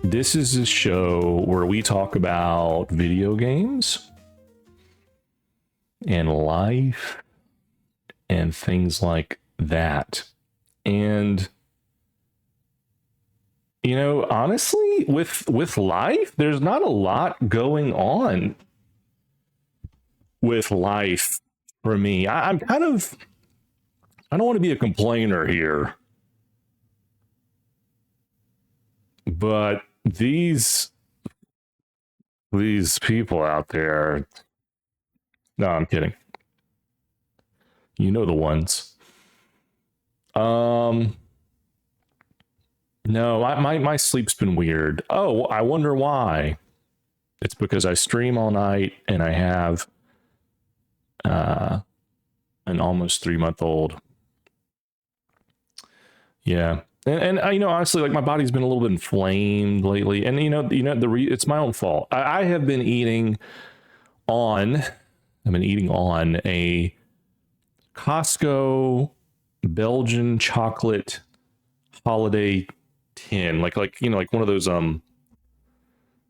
This is a show where we talk about video games and life and things like that. And you know, honestly, with life, there's not a lot going on with life for me. I'm kind of, I don't want to be a complainer here, but these people out there, no, I'm kidding. You know the ones. No, my sleep's been weird. Oh, I wonder why. It's because I stream all night and I have an almost 3-month-old. Yeah. And you know, honestly, like my body's been a little bit inflamed lately, and it's my own fault. I have been eating on a Costco Belgian chocolate holiday tin, like one of those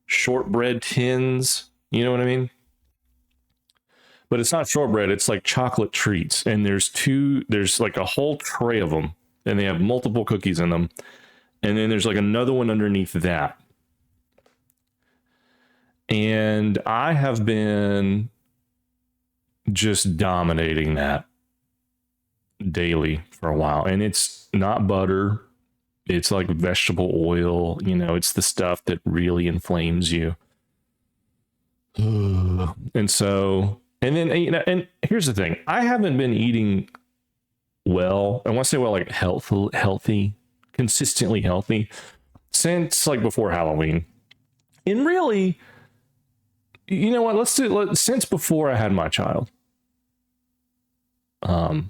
shortbread tins. You know what I mean? But it's not shortbread; it's like chocolate treats, and there's like a whole tray of them. And they have multiple cookies in them. And then there's like another one underneath that. And I have been just dominating that daily for a while. And it's not butter. It's like vegetable oil. You know, it's the stuff that really inflames you. And so, and then, you know, and here's the thing. I haven't been eating well, I want to say like healthy, consistently healthy since like before Halloween. And really, you know what? Since before I had my child, in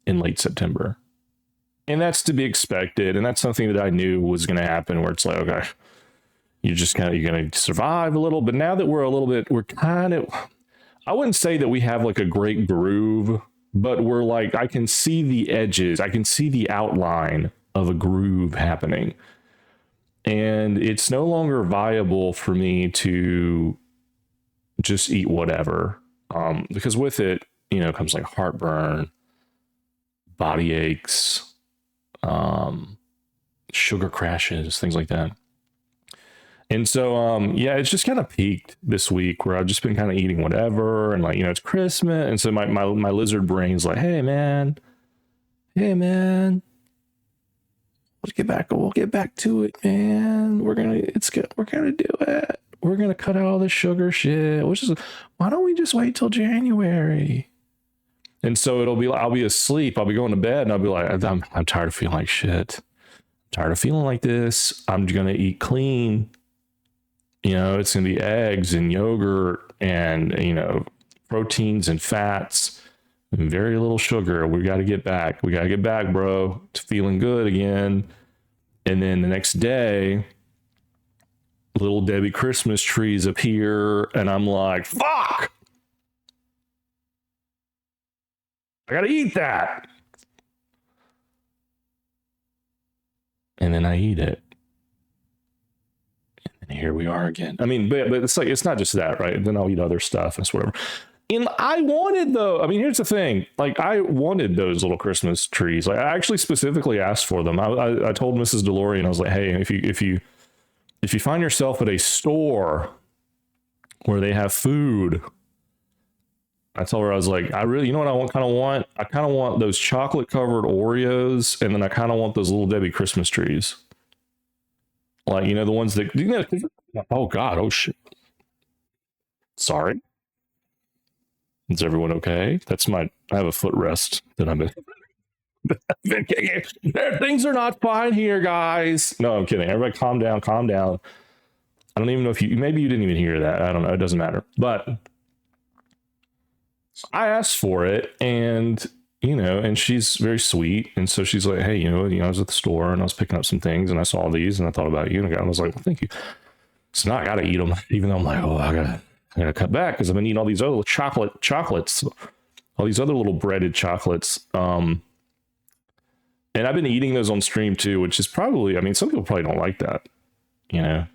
late September, and that's to be expected, and that's something that I knew was going to happen. Where it's like, okay, you're going to survive a little. But now that we're kind of, I wouldn't say that we have like a great groove. But we're like, I can see the edges. I can see the outline of a groove happening. And it's no longer viable for me to just eat whatever. Because with it, you know, comes like heartburn, body aches, sugar crashes, things like that. And so, yeah, it's just kind of peaked this week where I've just been kind of eating whatever. And like, you know, it's Christmas. And so my lizard brain's like, hey, man, we'll get back to it, man. We're going to do it. We're going to cut out all the sugar shit, why don't we just wait till January? And so I'll be asleep. I'll be going to bed and I'll be like, I'm tired of feeling like shit. I'm tired of feeling like this. I'm going to eat clean. You know, it's going to be eggs and yogurt and, you know, proteins and fats and very little sugar. We got to get back. Bro, to feeling good again. And then the next day, little Debbie Christmas trees appear. And I'm like, fuck! I got to eat that. And then I eat it. Here we are again. I mean, but it's like, it's not just that, right? Then I'll eat other stuff and whatever. And I wanted here's the thing. Like, I wanted those little Christmas trees. Like, I actually specifically asked for them. I told Mrs. Dalorrian, I was like, hey, if you find yourself at a store where they have food, I told her, I was like, you know what I kind of want? I kind of want those chocolate covered Oreos. And then I kind of want those little Debbie Christmas trees. Like, you know, the ones that, you know, oh God, oh shit. Sorry. Is everyone okay? I have a footrest that I'm in. Things are not fine here, guys. No, I'm kidding. Everybody calm down. I don't even know maybe you didn't even hear that. I don't know. It doesn't matter. But I asked for it and, you know, and she's very sweet. And so she's like, hey, you know, I was at the store and I was picking up some things and I saw these and I thought about you and I was like, well, thank you. So now I got to eat them, even though I'm like, oh, I gotta cut back because I've been eating all these other chocolates, all these other little breaded chocolates. And I've been eating those on stream too, which is probably, I mean, some people probably don't like that. you know,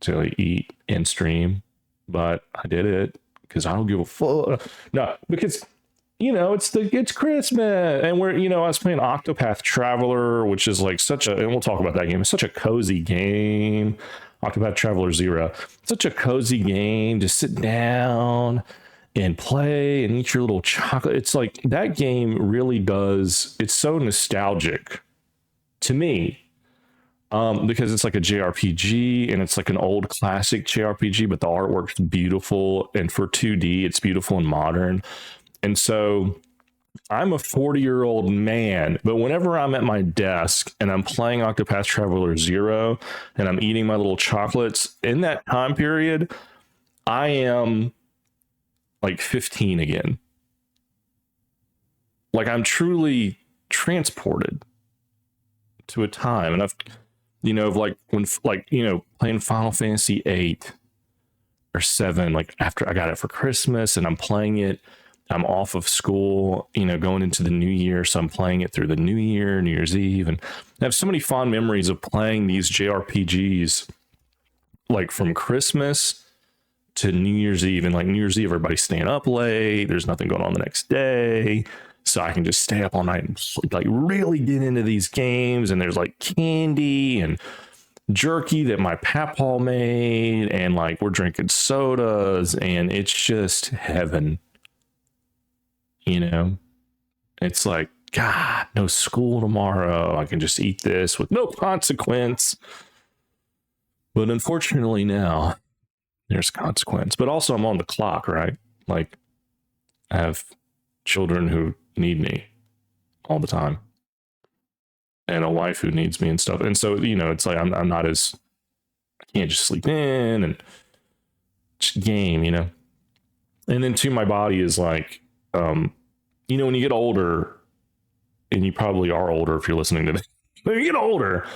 to like eat and stream, but I did it because I don't give a fuck. No, because it's Christmas, and I was playing Octopath Traveler, which is like and we'll talk about that game. It's such a cozy game. Octopath Traveler 0, such a cozy game. Just sit down and play and eat your little chocolate. It's like that game really does. It's so nostalgic to me. Because it's like a JRPG and it's like an old classic JRPG, but the artwork's beautiful, and for 2D, it's beautiful and modern. And so I'm a 40-year-old man, but whenever I'm at my desk and I'm playing Octopath Traveler 0 and I'm eating my little chocolates, in that time period, I am like 15 again. Like I'm truly transported to a time. And I've, like when, playing Final Fantasy 8 or 7, like after I got it for Christmas and I'm playing it, I'm off of school, going into the new year. So I'm playing it through the new year, New Year's Eve. And I have so many fond memories of playing these JRPGs, like from Christmas to New Year's Eve. And like New Year's Eve, everybody's staying up late. There's nothing going on the next day. So I can just stay up all night and like really get into these games. And there's like candy and jerky that my papaw made. And like we're drinking sodas and it's just heaven. It's like, God, no school tomorrow. I can just eat this with no consequence. But unfortunately now there's consequence. But also I'm on the clock, right? Like I have children who need me all the time and a wife who needs me and stuff. And so, it's like, I'm not I can't just sleep in and just game, And then too, my body is like, when you get older, and you probably are older if you're listening to this, when you get older,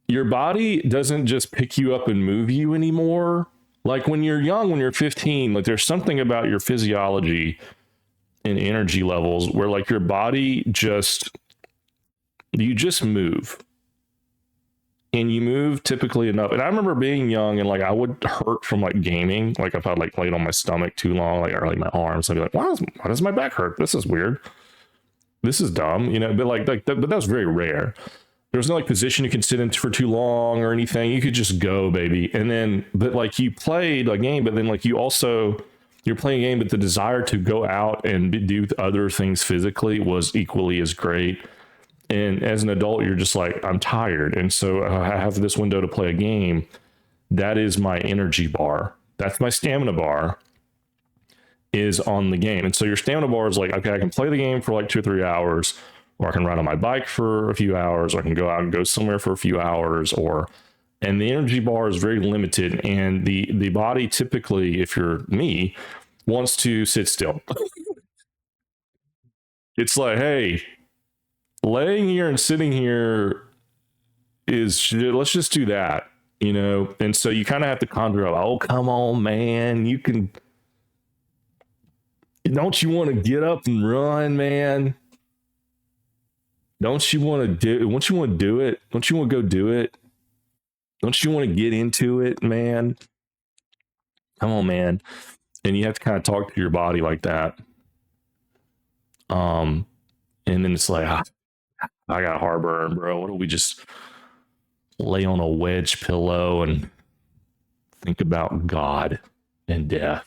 your body doesn't just pick you up and move you anymore. Like when you're young, when you're 15, like there's something about your physiology and energy levels where like your body you just move. And you move typically enough. And I remember being young and like I would hurt from like gaming. Like if I like laid on my stomach too long, like or like my arms, I'd be like, why does my back hurt? This is weird. This is dumb, but that's very rare. There's no like position you can sit in for too long or anything. You could just go, baby. And then, but like you played a game, but then like you're playing a game, but the desire to go out and do other things physically was equally as great. And as an adult, you're just like, I'm tired. And so I have this window to play a game. That is my energy bar. That's my stamina bar is on the game. And so your stamina bar is like, okay, I can play the game for like 2 or 3 hours, or I can ride on my bike for a few hours, or I can go out and go somewhere for a few hours, and the energy bar is very limited. And the body typically, if you're me, wants to sit still. It's like, hey, laying here and sitting here let's just do that, And so you kind of have to conjure up, oh, come on, man. Don't you want to get up and run, man? Don't you want to do it? Don't you want to do it? Don't you want to go do it? Don't you want to get into it, man? Come on, man. And you have to kind of talk to your body like that. And then it's like, I got heartburn, bro. What do we just lay on a wedge pillow and think about God and death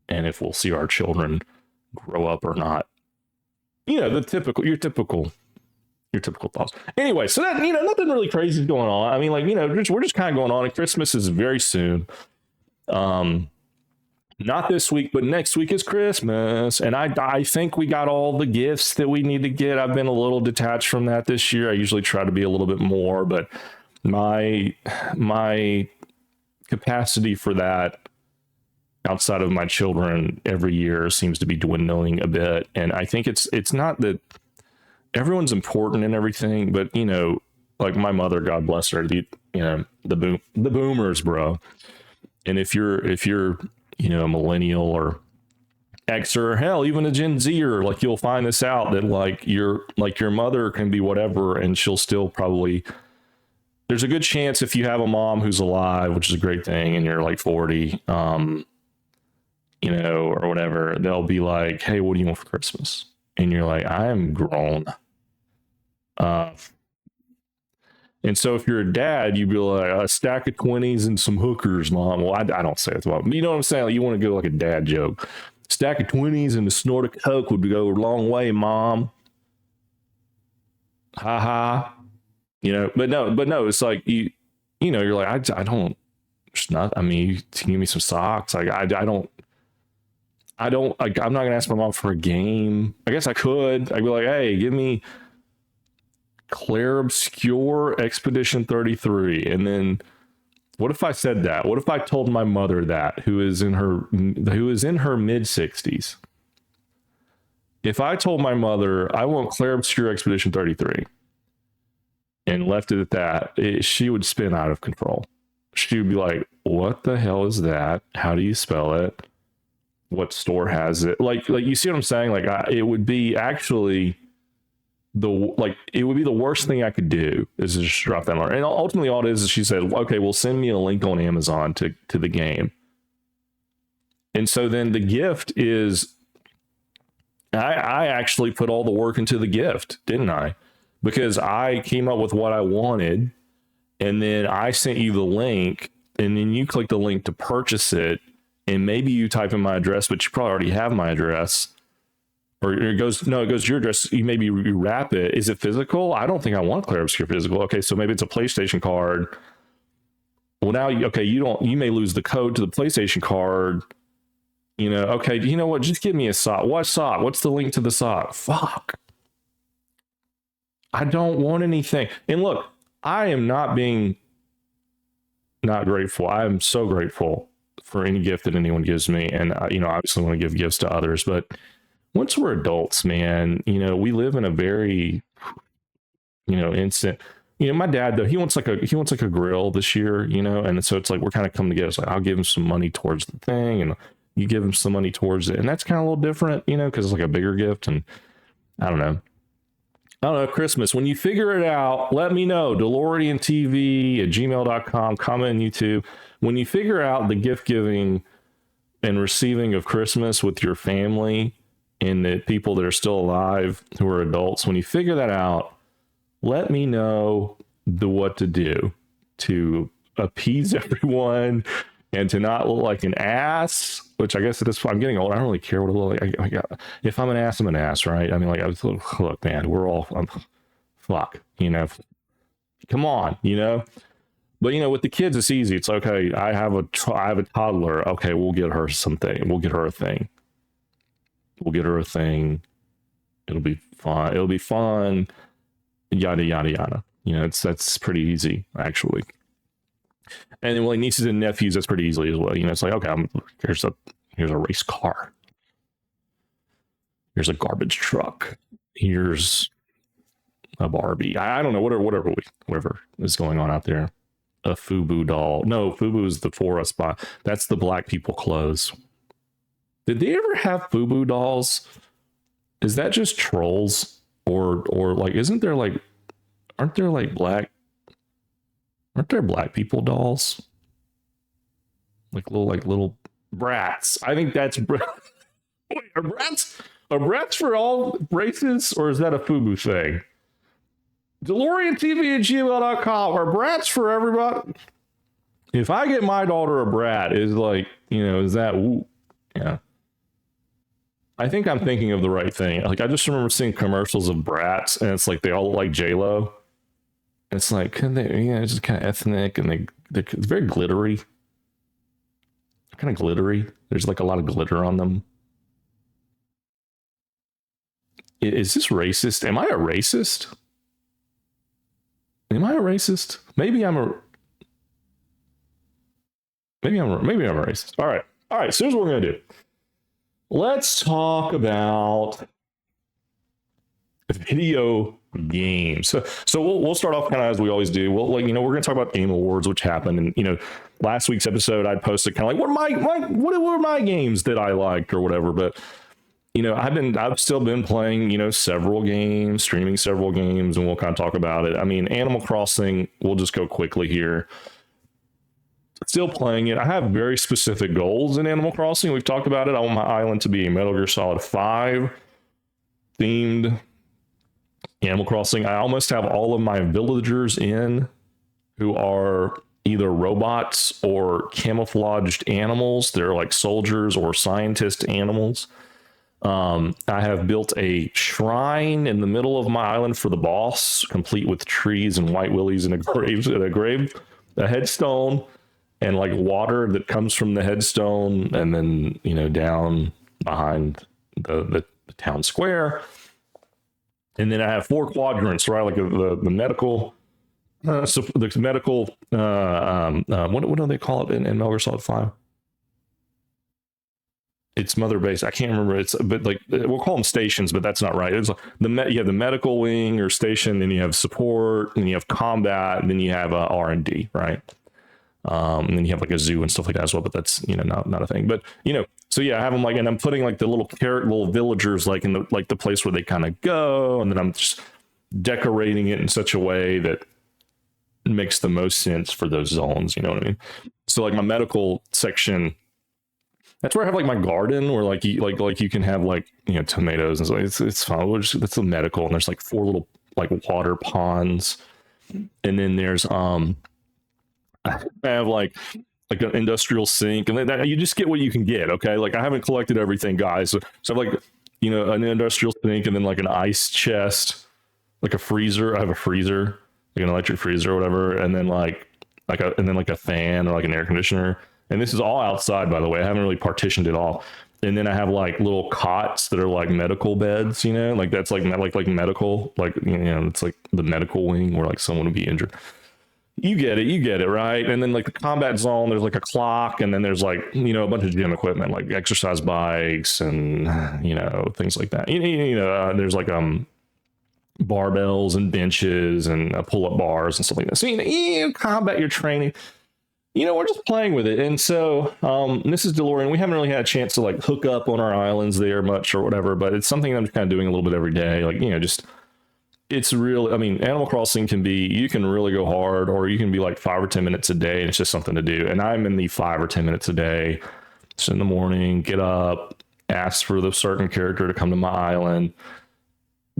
and if we'll see our children grow up or not? Your typical thoughts. Anyway, so that, nothing really crazy is going on. I mean, like, we're just kind of going on, and Christmas is very soon. Not this week, but next week is Christmas. And I think we got all the gifts that we need to get. I've been a little detached from that this year. I usually try to be a little bit more, but my capacity for that outside of my children every year seems to be dwindling a bit. And I think it's not that everyone's important and everything, but like my mother, God bless her, the boomers, bro. And if you're a millennial or X, or hell, even a Gen Zer, like you'll find this out that like your mother can be whatever and she'll still probably there's a good chance if you have a mom who's alive, which is a great thing, and you're like 40, you know, or whatever, they'll be like, hey, what do you want for Christmas? And you're like, I am grown. And so if you're a dad, you'd be like, a stack of 20s and some hookers, mom. Well, I don't say it, but you know what I'm saying? Like, you want to go like a dad joke. Stack of 20s and a snort of coke would go a long way, mom. Ha ha. You know, but no, it's like you know, you're like, I don't, it's not, I mean, you can give me some socks. Like, I don't, like, I'm not gonna ask my mom for a game. I guess I could. I'd be like, hey, give me Claire Obscure Expedition 33. And then what if I said that? What if I told my mother that, who is in her mid 60s? If I told my mother I want Claire Obscure Expedition 33 and left it at that, she would spin out of control. She would be like, what the hell is that? How do you spell it? What store has it? Like you see what I'm saying? Like, it would be actually it would be the worst thing I could do is to just drop that on her. And ultimately all it is she said, okay, well, send me a link on Amazon to the game. And so then the gift is, I actually put all the work into the gift, didn't I? Because I came up with what I wanted, and then I sent you the link, and then you click the link to purchase it, and maybe you type in my address, but you probably already have my address. Or it goes to your address. You maybe you wrap it. Is it physical? I don't think I want Claire Obscure physical. Okay, so maybe it's a PlayStation card. Well, now, okay, you may lose the code to the PlayStation card. You know, okay, you know what? Just give me a sock. What sock? What's the link to the sock? Fuck. I don't want anything. And look, I am not being not grateful. I am so grateful for any gift that anyone gives me. And, you know, obviously want to give gifts to others, but once we're adults, man, you know, we live in a very, you know, instant, you know, my dad, though, he wants like a grill this year, you know, and so it's like, we're kind of coming together. It's like, I'll give him some money towards the thing, and you give him some money towards it. And that's kind of a little different, you know, because it's like a bigger gift. And I don't know, Christmas, when you figure it out, let me know. DalorrianTV@gmail.com, comment on YouTube. When you figure out the gift giving and receiving of Christmas with your family and the people that are still alive who are adults, when you figure that out, let me know what to do to appease everyone and to not look like an ass, which I guess at this point, I'm getting old. I don't really care what I look like. If I'm an ass, I'm an ass, right? I mean, like, look, man, we're all, fuck, you know, come on, you know? But, you know, with the kids, it's easy. It's okay. I have a toddler. Okay, we'll get her something. We'll get her a thing. We'll get her a thing. It'll be fun. It'll be fun. Yada, yada, yada. You know, that's pretty easy, actually. And then, like, nieces and nephews, that's pretty easily as well. You know, it's like, okay, here's a race car. Here's a garbage truck. Here's a Barbie. I don't know, whatever is going on out there. A FUBU doll. No, FUBU is the For Us spot. That's the black people clothes. Did they ever have FUBU dolls? Is that just trolls? Or like, aren't there black people dolls? Like little brats. I think that's wait, are brats for all races, or is that a FUBU thing? DalorrianTV@gmail.com. Are brats for everybody? If I get my daughter a brat, is like, you know, is that, ooh, yeah. I think I'm thinking of the right thing. Like, I just remember seeing commercials of brats, and it's like they all look like J-Lo. It's like, it's just kind of ethnic, and it's very glittery. Kind of glittery. There's like a lot of glitter on them. Is this racist? Am I a racist? Maybe I'm a racist. All right. So here's what we're gonna do. Let's talk about video games. So we'll start off kind of as we always do. We're going to talk about Game Awards, which happened, and last week's episode I posted kind of like what were my games that I liked or whatever. But I've still been playing, several games, streaming several games, and we'll kind of talk about it. I mean, Animal Crossing, we'll just go quickly here. Still playing it. I have very specific goals in Animal Crossing. We've talked about it. I want my island to be a Metal Gear Solid 5 themed Animal Crossing. I almost have all of my villagers in who are either robots or camouflaged animals. They're like soldiers or scientist animals. I have built a shrine in the middle of my island for the boss, complete with trees and white willies and a headstone, and like water that comes from the headstone, and then down behind the town square. And then I have 4 quadrants, right? Like the medical, so the medical. What do they call it in Metal Gear Solid 5? It's Mother Base. I can't remember. But like we'll call them stations, but that's not right. It's you have the medical wing or station, then you have support, and you have combat, and then you have R&D, right? And then you have like a zoo and stuff like that as well, but that's not a thing. But so yeah, I have them like, and I'm putting like the little villagers like in the place where they kind of go, and then I'm just decorating it in such a way that makes the most sense for those zones. You know what I mean? So like my medical section, that's where I have like my garden, where like you can have like tomatoes and so it's fun. That's the medical, and there's like 4 little like water ponds, and then there's I have like an industrial sink, and then you just get what you can get. Okay, like I haven't collected everything, guys. So I have like an industrial sink, and then like an ice chest, like a freezer. I have a freezer, like an electric freezer or whatever, and then like a fan or like an air conditioner. And this is all outside, by the way. I haven't really partitioned it all. And then I have like little cots that are like medical beds, like that's like medical, like it's like the medical wing where like someone would be injured. You get it, right? And then like the combat zone, there's like a clock, and then there's like a bunch of gym equipment, like exercise bikes and things like that. There's like barbells and benches and pull-up bars and stuff like that. So combat, your training. We're just playing with it. And so this is Dalorrian. We haven't really had a chance to like hook up on our islands there much or whatever, but it's something I'm just kind of doing a little bit every day. Like, just it's really, I mean, Animal Crossing you can really go hard, or you can be like 5 or 10 minutes a day, and it's just something to do. And I'm in the 5 or 10 minutes a day. Just in the morning, get up, ask for the certain character to come to my island,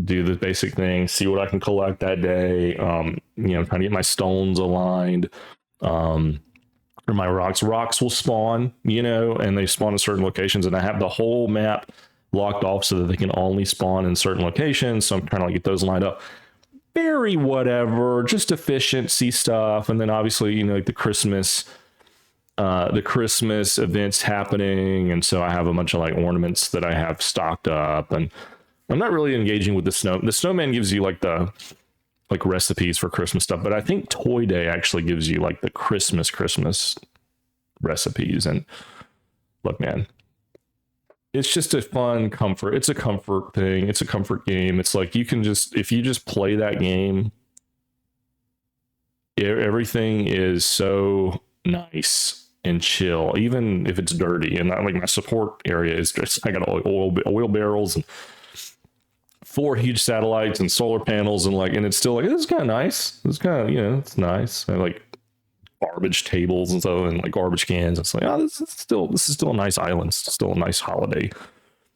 do the basic things, see what I can collect that day. Trying to get my stones aligned. Or my rocks will spawn, and they spawn in certain locations, and I have the whole map locked off so that they can only spawn in certain locations. So I'm trying to get those lined up. Very whatever, just efficiency stuff. And then obviously, like the Christmas events happening, and so I have a bunch of like ornaments that I have stocked up, and I'm not really engaging with the snow. The snowman gives you like the recipes for Christmas stuff, but I think Toy Day actually gives you like the Christmas recipes. And look, man, it's just a fun comfort. It's a comfort thing. It's a comfort game. It's like if you just play that game, everything is so nice and chill, even if it's dirty. And like my support area is just, I got oil barrels and 4 huge satellites and solar panels, and it's still like, this is kind of nice. It's kind of, it's nice. I like garbage tables and so, and like garbage cans. It's like, this is still a nice island. It's still a nice holiday.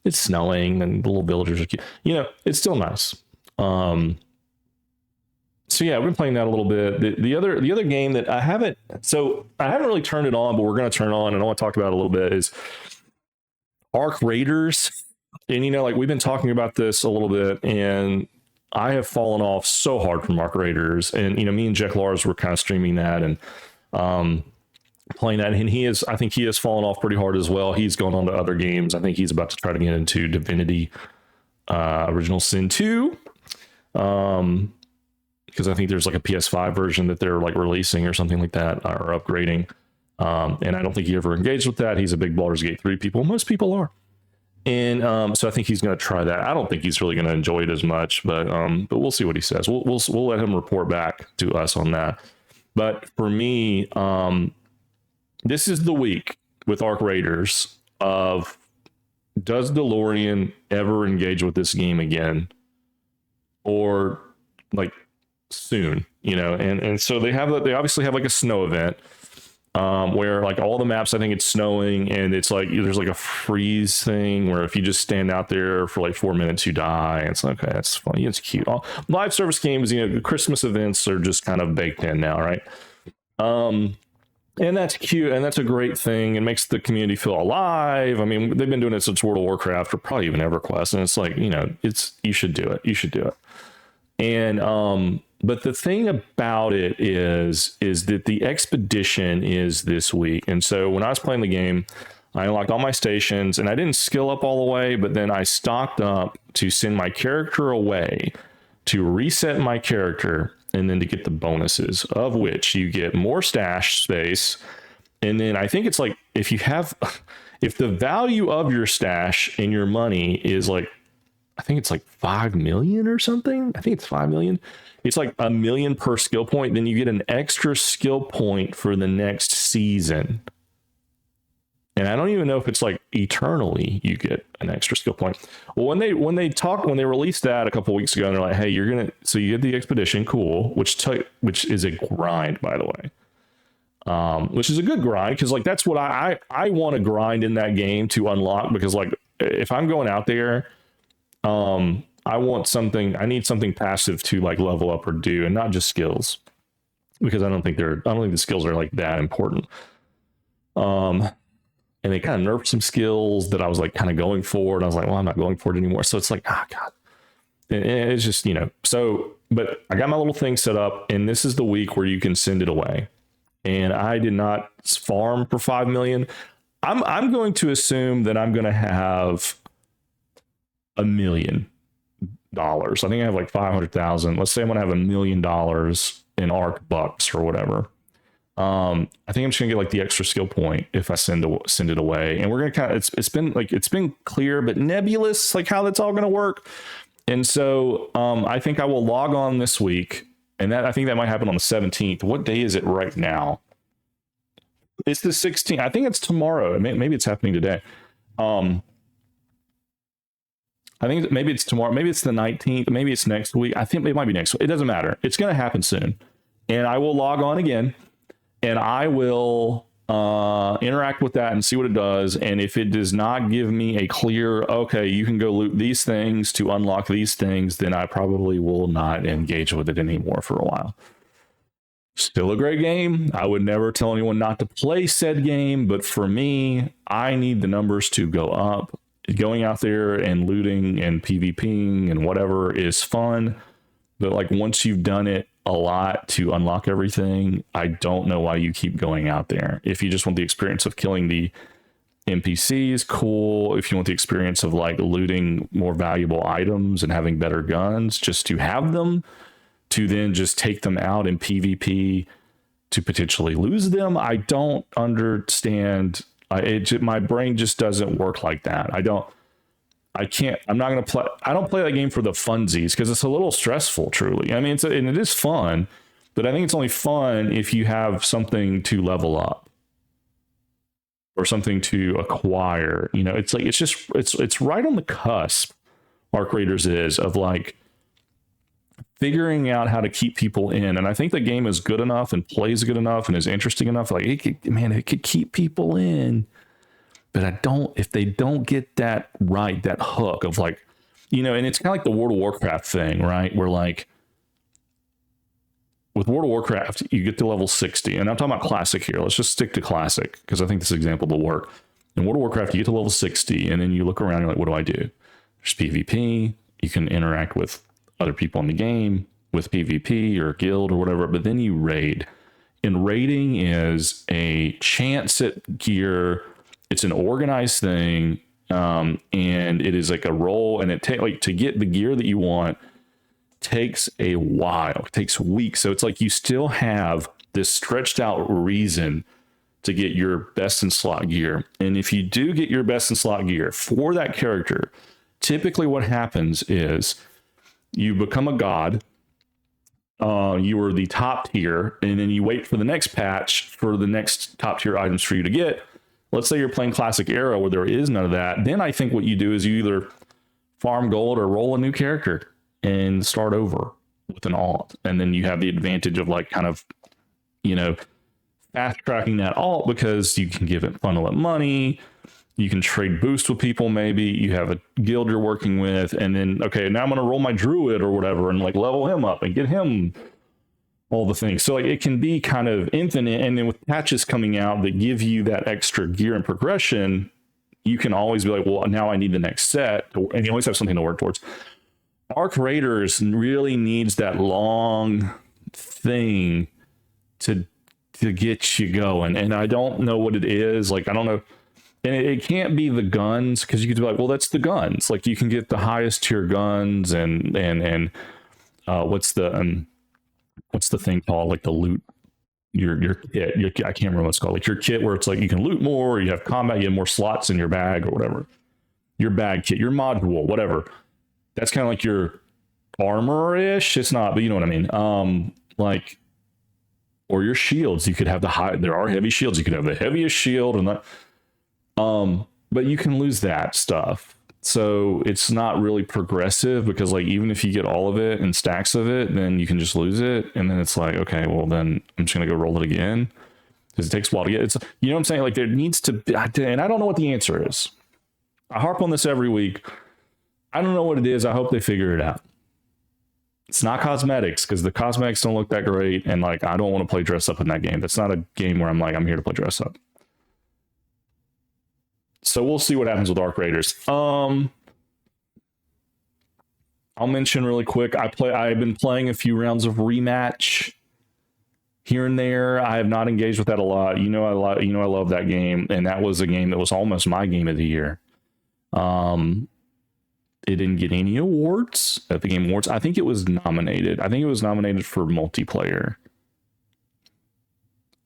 It's snowing and the little villagers are cute. It's still nice. So yeah, I've been playing that a little bit. The other game that I haven't really turned it on, but we're going to turn it on, and I want to talk about it a little bit, is Arc Raiders. And like we've been talking about this a little bit, and I have fallen off so hard from Arc Raiders. And me and Jack Lars were kind of streaming that and playing that, and I think he has fallen off pretty hard as well. He's gone on to other games. I think he's about to try to get into Divinity Original Sin 2, because I think there's like a PS5 version that they're like releasing or something like that, or upgrading. And I don't think he ever engaged with that. He's a big Baldur's Gate 3 people. Most people are. And so I think he's going to try that. I don't think he's really going to enjoy it as much, but we'll see what he says. We'll let him report back to us on that. But for me, this is the week with Arc Raiders of does Dalorrian ever engage with this game again, or like soon, and so they obviously have like a snow event, where like all the maps, I think it's snowing, and it's like there's like a freeze thing where if you just stand out there for like 4 minutes, you die. And it's like, okay, that's funny, it's cute. All live service games, Christmas events are just kind of baked in now, right? And that's cute, and that's a great thing. It makes the community feel alive. I mean, they've been doing it since World of Warcraft, or probably even EverQuest, and it's like, you should do it. You should do it. And but the thing about it is that the expedition is this week. And so when I was playing the game, I unlocked all my stations, and I didn't skill up all the way, but then I stocked up to send my character away to reset my character, and then to get the bonuses, of which you get more stash space. And then I think it's like, if the value of your stash and your money is like, I think it's like 5 million or something. I think it's 5 million. It's like 1 million per skill point. Then you get an extra skill point for the next season. And I don't even know if it's like eternally you get an extra skill point. Well, when they released that a couple weeks ago, and they're like, hey, so you get the expedition, cool, which is a grind, by the way. Which is a good grind, because like that's what I want to grind in that game to unlock, because like if I'm going out there, I need something passive to like level up or do, and not just skills, because I don't think the skills are like that important. And they kind of nerfed some skills that I was like kind of going for, and I was like, well, I'm not going for it anymore. So it's like, God, and it's just, so, but I got my little thing set up, and this is the week where you can send it away. And I did not farm for 5 million. I'm going to assume that I'm going to have $1 million. I think I have like 500,000. Let's say I'm going to have $1 million in ARC bucks or whatever. I think I'm just gonna get like the extra skill point if I send it away, and we're gonna kind of, it's been clear but nebulous like how that's all gonna work. And so I think I will log on this week, and I think that might happen on the 17th. What day is it right now? It's the 16th. I think it's tomorrow. Maybe it's happening today. I think maybe it's tomorrow. Maybe it's the 19th. Maybe it's next week. I think it might be next week. It doesn't matter. It's gonna happen soon, and I will log on again. And I will interact with that and see what it does. And if it does not give me a clear, okay, you can go loot these things to unlock these things, then I probably will not engage with it anymore for a while. Still a great game. I would never tell anyone not to play said game. But for me, I need the numbers to go up. Going out there and looting and PvPing and whatever is fun. But like once you've done it a lot to unlock everything, I don't know why you keep going out there. If you just want the experience of killing the NPCs, cool. If you want the experience of like looting more valuable items and having better guns, just to have them, to then just take them out in PvP to potentially lose them, I don't understand. My brain just doesn't work like that. I'm not going to play. I don't play that game for the funsies, because it's a little stressful, truly. I mean, and it is fun, but I think it's only fun if you have something to level up or something to acquire. It's like, it's right on the cusp. Arc Raiders is of like figuring out how to keep people in. And I think the game is good enough and plays good enough and is interesting enough. Like it could keep people in. But if they don't get that right, that hook of like, and it's kind of like the World of Warcraft thing, right? Where like with World of Warcraft, you get to level 60, and I'm talking about classic here. Let's just stick to classic, because I think this example will work. In World of Warcraft, you get to level 60, and then you look around and you're like, what do I do? There's PvP. You can interact with other people in the game with PvP or guild or whatever, but then you raid. And raiding is a chance at gear. It's an organized thing, and it is like a roll, and to get the gear that you want takes a while. It takes weeks. So it's like you still have this stretched out reason to get your best in slot gear. And if you do get your best in slot gear for that character, typically what happens is you become a god. You are the top tier, and then you wait for the next patch for the next top tier items for you to get. Let's say you're playing classic era where there is none of that. Then I think what you do is you either farm gold or roll a new character and start over with an alt. And then you have the advantage of like kind of, you know, fast tracking that alt because you can give it funnel up money. You can trade boost with people. Maybe you have a guild you're working with, and then, okay, now I'm going to roll my druid or whatever and like level him up and get him all the things. So like it can be kind of infinite. And then with patches coming out that give you that extra gear and progression, you can always be like, well, now I need the next set. And you always have something to work towards. Arc Raiders really needs that long thing to get you going. And I don't know what it is. Like, I don't know. And it can't be the guns, because you could be like, well, that's the guns. Like you can get the highest tier guns and what's the thing called, like the loot, your kit, I can't remember what it's called, like your kit where it's like you can loot more, you have combat, you have more slots in your bag or whatever, your bag kit, your module, whatever. That's kind of like your armor-ish. It's not, but you know what I mean. Like, or your shields, you could have there are heavy shields, you could have the heaviest shield and that, but you can lose that stuff. So it's not really progressive, because like even if you get all of it and stacks of it, then you can just lose it. And then it's like, okay, well then I'm just gonna go roll it again, because it takes a while to get it's, you know what I'm saying? Like there needs to be, and I don't know what the answer is. I harp on this every week. I don't know what it is. I hope they figure it out. It's not cosmetics, because the cosmetics don't look that great, and like I don't want to play dress up in that game. That's not a game where I'm like, I'm here to play dress up. So we'll see what happens with Arc Raiders. I'll mention really quick. I've been playing a few rounds of Rematch here and there. I have not engaged with that a lot. I love that game, and that was a game that was almost my game of the year. It didn't get any awards at the Game Awards. I think it was nominated. I think it was nominated for multiplayer.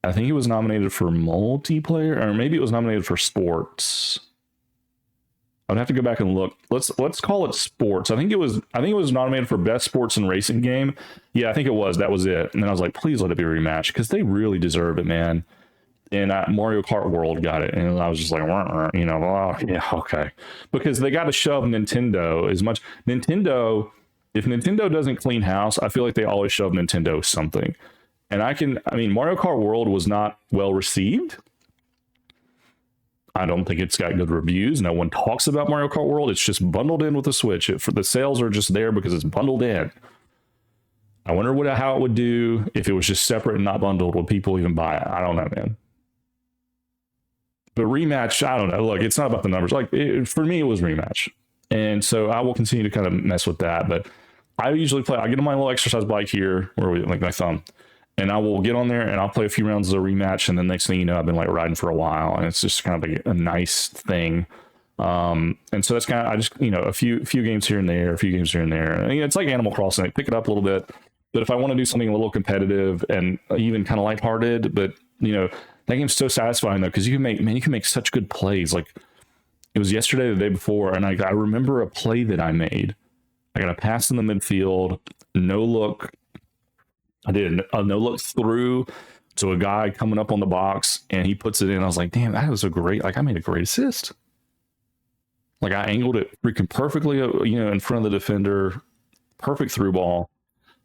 Or maybe it was nominated for sports. I'd have to go back and look. Let's call it sports. I think it was nominated for best sports and racing game. Yeah, I think it was. That was it. And then I was like, please let it be a rematch, because they really deserve it, man. And Mario Kart World got it, and I was just like, yeah, okay, because they got to shove Nintendo as much. Nintendo, if Nintendo doesn't clean house, I feel like they always shove Nintendo something. And Mario Kart World was not well received. I don't think it's got good reviews. No one talks about Mario Kart World. It's just bundled in with the Switch. The sales are just there because it's bundled in. I wonder how it would do if it was just separate and not bundled. Would people even buy it? I don't know, man. But Rematch, I don't know. Look, it's not about the numbers. Like for me, it was Rematch. And so I will continue to kind of mess with that. But I usually I get on my little exercise bike here, like my thumb, and I will get on there and I'll play a few rounds of a Rematch. And then next thing you know, I've been like riding for a while, and it's just kind of like a nice thing. And so that's kind of, I just, a few games here and there, it's like Animal Crossing. I pick it up a little bit, but if I want to do something a little competitive and even kind of lighthearted, but that game's so satisfying though, because you can make such good plays. Like it was yesterday, the day before, and I remember a play that I made. I got a pass in the midfield, no look. I did a no look through to a guy coming up on the box, and he puts it in. I was like, damn, that was I made a great assist. Like I angled it freaking perfectly, in front of the defender, perfect through ball.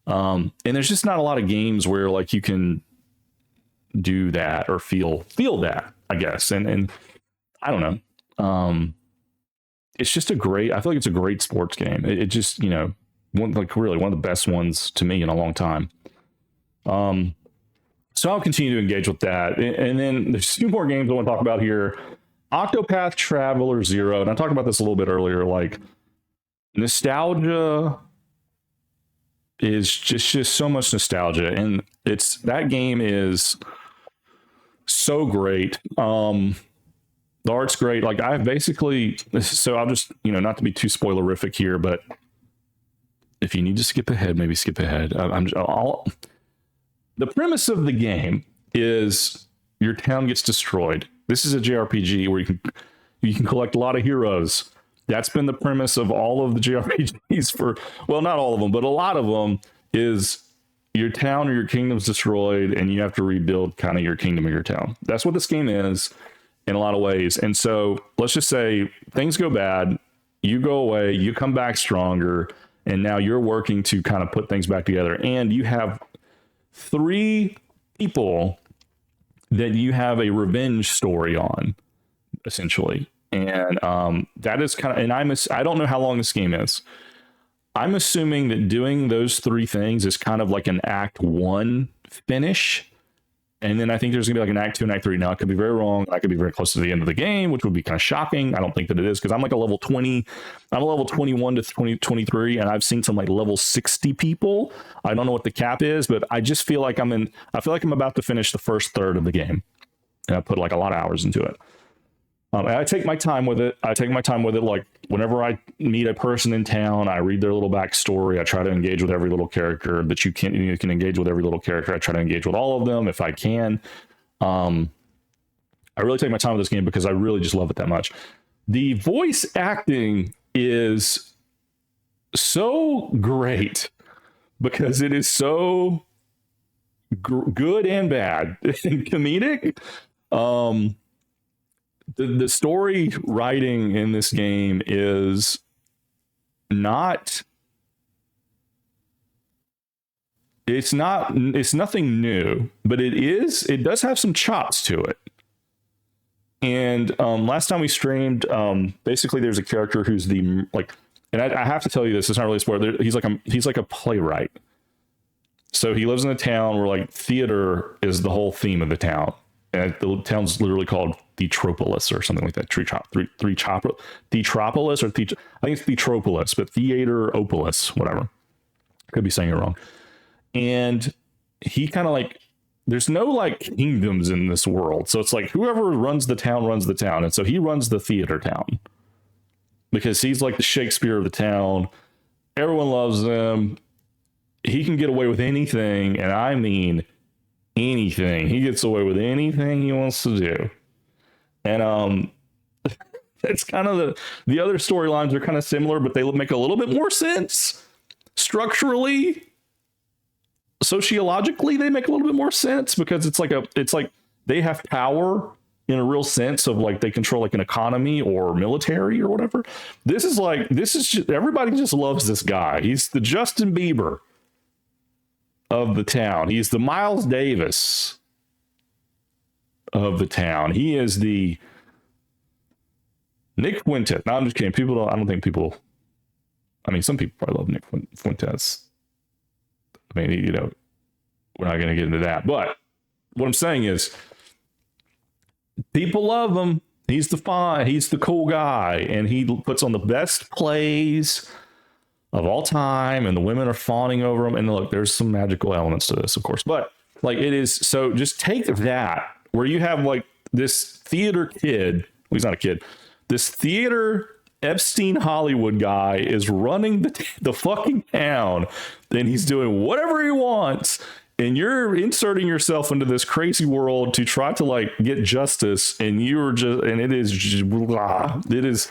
And there's just not a lot of games where like you can do that or feel that, I guess. And I don't know. It's just I feel like it's a great sports game. It just, really one of the best ones to me in a long time. So I'll continue to engage with that. And then there's two more games I want to talk about here. Octopath Traveler 0. And I talked about this a little bit earlier. Like nostalgia is just so much nostalgia. And that game is so great. The art's great. Like I've basically, so I'll just, not to be too spoilerific here, but if you need to skip ahead, maybe skip ahead. The premise of the game is your town gets destroyed. This is a JRPG where you can collect a lot of heroes. That's been the premise of all of the JRPGs not all of them, but a lot of them is your town or your kingdom's destroyed and you have to rebuild kind of your kingdom or your town. That's what this game is. in a lot of ways. And so let's just say things go bad, you go away, you come back stronger, and now you're working to kind of put things back together. And you have 3 people that you have a revenge story on, essentially. And that is kind of, and I don't know how long this game is. I'm assuming that doing those 3 things is kind of like an act 1 finish. And then I think there's gonna be like an act 2 and act 3. Now I could be very wrong. I could be very close to the end of the game, which would be kind of shocking. I don't think that it is, because I'm like a level 20. I'm a level 21 to 23, and I've seen some like level 60 people. I don't know what the cap is, but I just feel like I feel like I'm about to finish the first third of the game. And I put like a lot of hours into it. And I take my time with it. Like whenever I meet a person in town, I read their little backstory. I try to engage with every little character that you can engage with every little character. I try to engage with all of them if I can. I really take my time with this game because I really just love it that much. The voice acting is so great because it is so good and bad and comedic. The story writing in this game is not, it's nothing new, but it does have some chops to it. And last time we streamed, basically there's a character who's and I have to tell you this, it's not really a spoiler. He's like a playwright. So he lives in a town where like theater is the whole theme of the town. And the town's literally called Theatropolis or something like that. Theatropolis, or I think it's Theatropolis, but Theateropolis, whatever. Could be saying it wrong. And he kind of like, there's no like kingdoms in this world. So it's like whoever runs the town. And so he runs the theater town because he's like the Shakespeare of the town. Everyone loves him. He can get away with anything. And I mean, anything. He gets away with anything he wants to do. And it's kind of the other storylines are kind of similar, but they make a little bit more sense structurally. Sociologically, they make a little bit more sense because it's like they have power in a real sense of like they control like an economy or military or whatever. This is just, everybody just loves this guy. He's the Justin Bieber of the town. He's the Miles Davis of the town. He is the Nick Fuentes. No, I'm just kidding. Some people probably love Nick Fuentes. I mean, we're not going to get into that. But what I'm saying is people love him. He's the cool guy. And he puts on the best plays of all time, and the women are fawning over him. And look, there's some magical elements to this, of course, but like it is. So just take that where you have like this theater kid. Well, he's not a kid. This theater Epstein Hollywood guy is running the fucking town, and he's doing whatever he wants. And you're inserting yourself into this crazy world to try to like get justice. And it is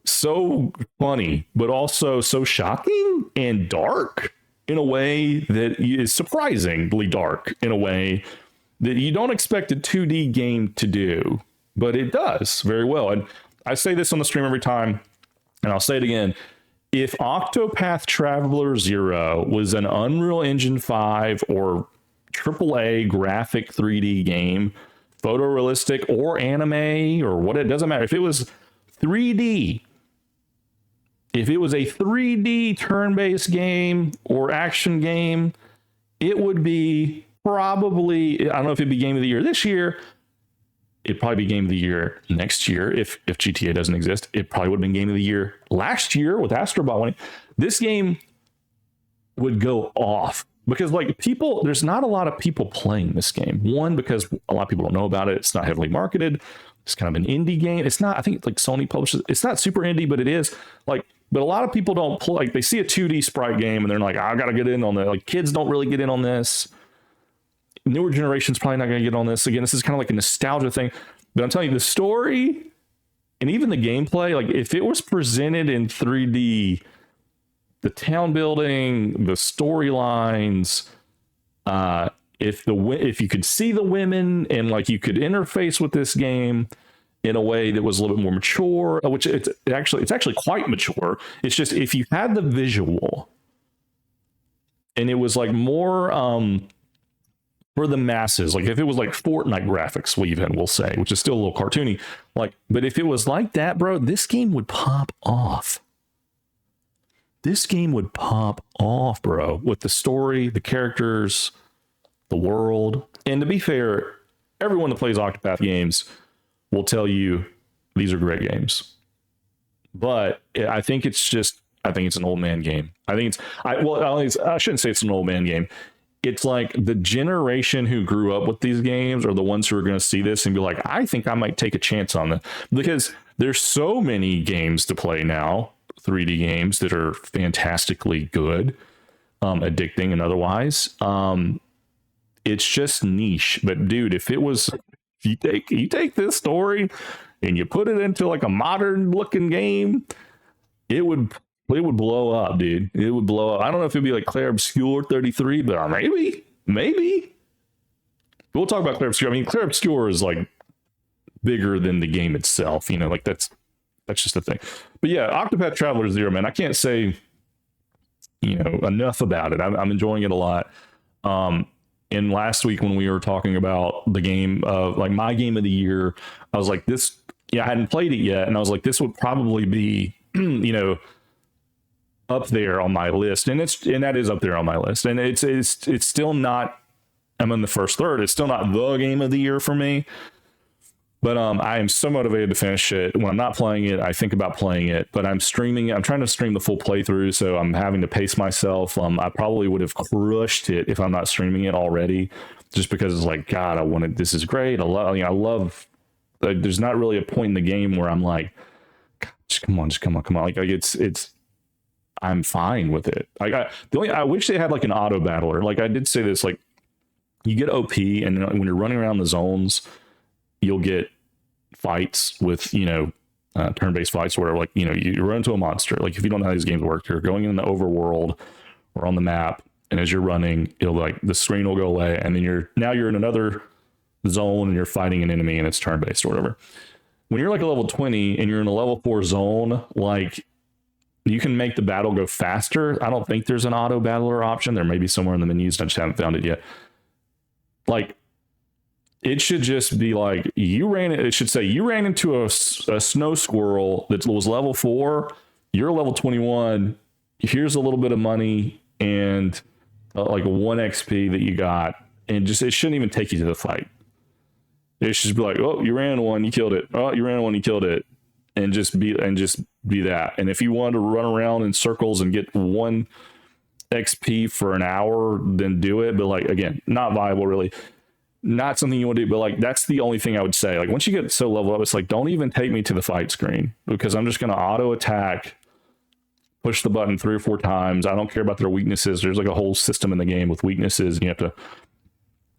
so funny, but also so shocking and dark in a way that is surprisingly dark in a way that you don't expect a 2D game to do, but it does very well. And I say this on the stream every time, and I'll say it again. If Octopath Traveler 0 was an Unreal Engine 5 or AAA graphic 3D game, photorealistic or anime or what, it doesn't matter. If it was 3D, if it was a 3D turn-based game or action game, it would be probably, I don't know if it'd be game of the year this year. It'd probably be game of the year next year. If GTA doesn't exist, it probably would have been game of the year last year with Astrobot winning. This game would go off because like there's not a lot of people playing this game. One, because a lot of people don't know about it. It's not heavily marketed. It's kind of an indie game. It's not, I think like Sony publishes, it's not super indie, but it is like, but a lot of people don't play, like they see a 2D sprite game and they're like, I got to get in on that. Like kids don't really get in on this. Newer generation's probably not going to get on this. Again, this is kind of like a nostalgia thing. But I'm telling you, the story and even the gameplay, like if it was presented in 3D, the town building, the storylines, if you could see the women and like you could interface with this game in a way that was a little bit more mature, which it's actually quite mature. It's just if you had the visual and it was like more for the masses, like if it was like Fortnite graphics, we'll say, which is still a little cartoony, like, but if it was like that, bro, this game would pop off. This game would pop off, bro, with the story, the characters, the world. And to be fair, everyone that plays Octopath games will tell you these are great games. But I think it's an old man game. I shouldn't say it's an old man game. It's like the generation who grew up with these games are the ones who are going to see this and be like, I think I might take a chance on it. Because there's so many games to play now, 3D games that are fantastically good, addicting and otherwise. It's just niche. But dude, if it was, you take this story and you put it into like a modern looking game, it would blow up, dude. It would blow up. I don't know if it'd be like Claire Obscure 33, but maybe. We'll talk about Claire Obscure. I mean, Claire Obscure is like bigger than the game itself, you know, like that's just the thing. But yeah, Octopath Traveler 0, man, I can't say, you know, enough about it. I'm enjoying it a lot. And last week when we were talking about the game of like my game of the year, I was like, this, yeah, I hadn't played it yet. And I was like, this would probably be, you know, up there on my list. And that is up there on my list. And it's still not, I'm in the first third. It's still not the game of the year for me. But I am so motivated to finish it. When I'm not playing it, I think about playing it. But I'm streaming. I'm trying to stream the full playthrough, so I'm having to pace myself. I probably would have crushed it if I'm not streaming it already, just because it's like, God, I wanted. This is great. I love. Like, there's not really a point in the game where I'm like, just come on. Like it's. I'm fine with it. I wish they had like an auto battler. Like I did say this. Like you get OP, and when you're running around the zones, you'll get fights with, you know, turn-based fights where like, you know, you run into a monster. Like if you don't know how these games work, you're going in the overworld or on the map, and as you're running, it'll like the screen will go away, and then you're in another zone and you're fighting an enemy and it's turn-based or whatever. When you're like a level 20 and you're in a level 4 zone, like you can make the battle go faster. I don't think there's an auto battler option. There may be somewhere in the menus. I just haven't found it yet. Like, it should just be like it should say you ran into a snow squirrel that was level 4. You're level 21. Here's a little bit of money and like 1 XP that you got. And just, it shouldn't even take you to the fight. It should be like, oh, you ran one, you killed it. Oh, you ran one, you killed it. And just be that. And if you want to run around in circles and get 1 XP for an hour, then do it. But like, again, not viable really. Not something you want to do, but like that's the only thing I would say. Like once you get so leveled up, it's like don't even take me to the fight screen, because I'm just going to auto attack, push the button 3 or 4 times. I don't care about their weaknesses. There's like a whole system in the game with weaknesses, and you have to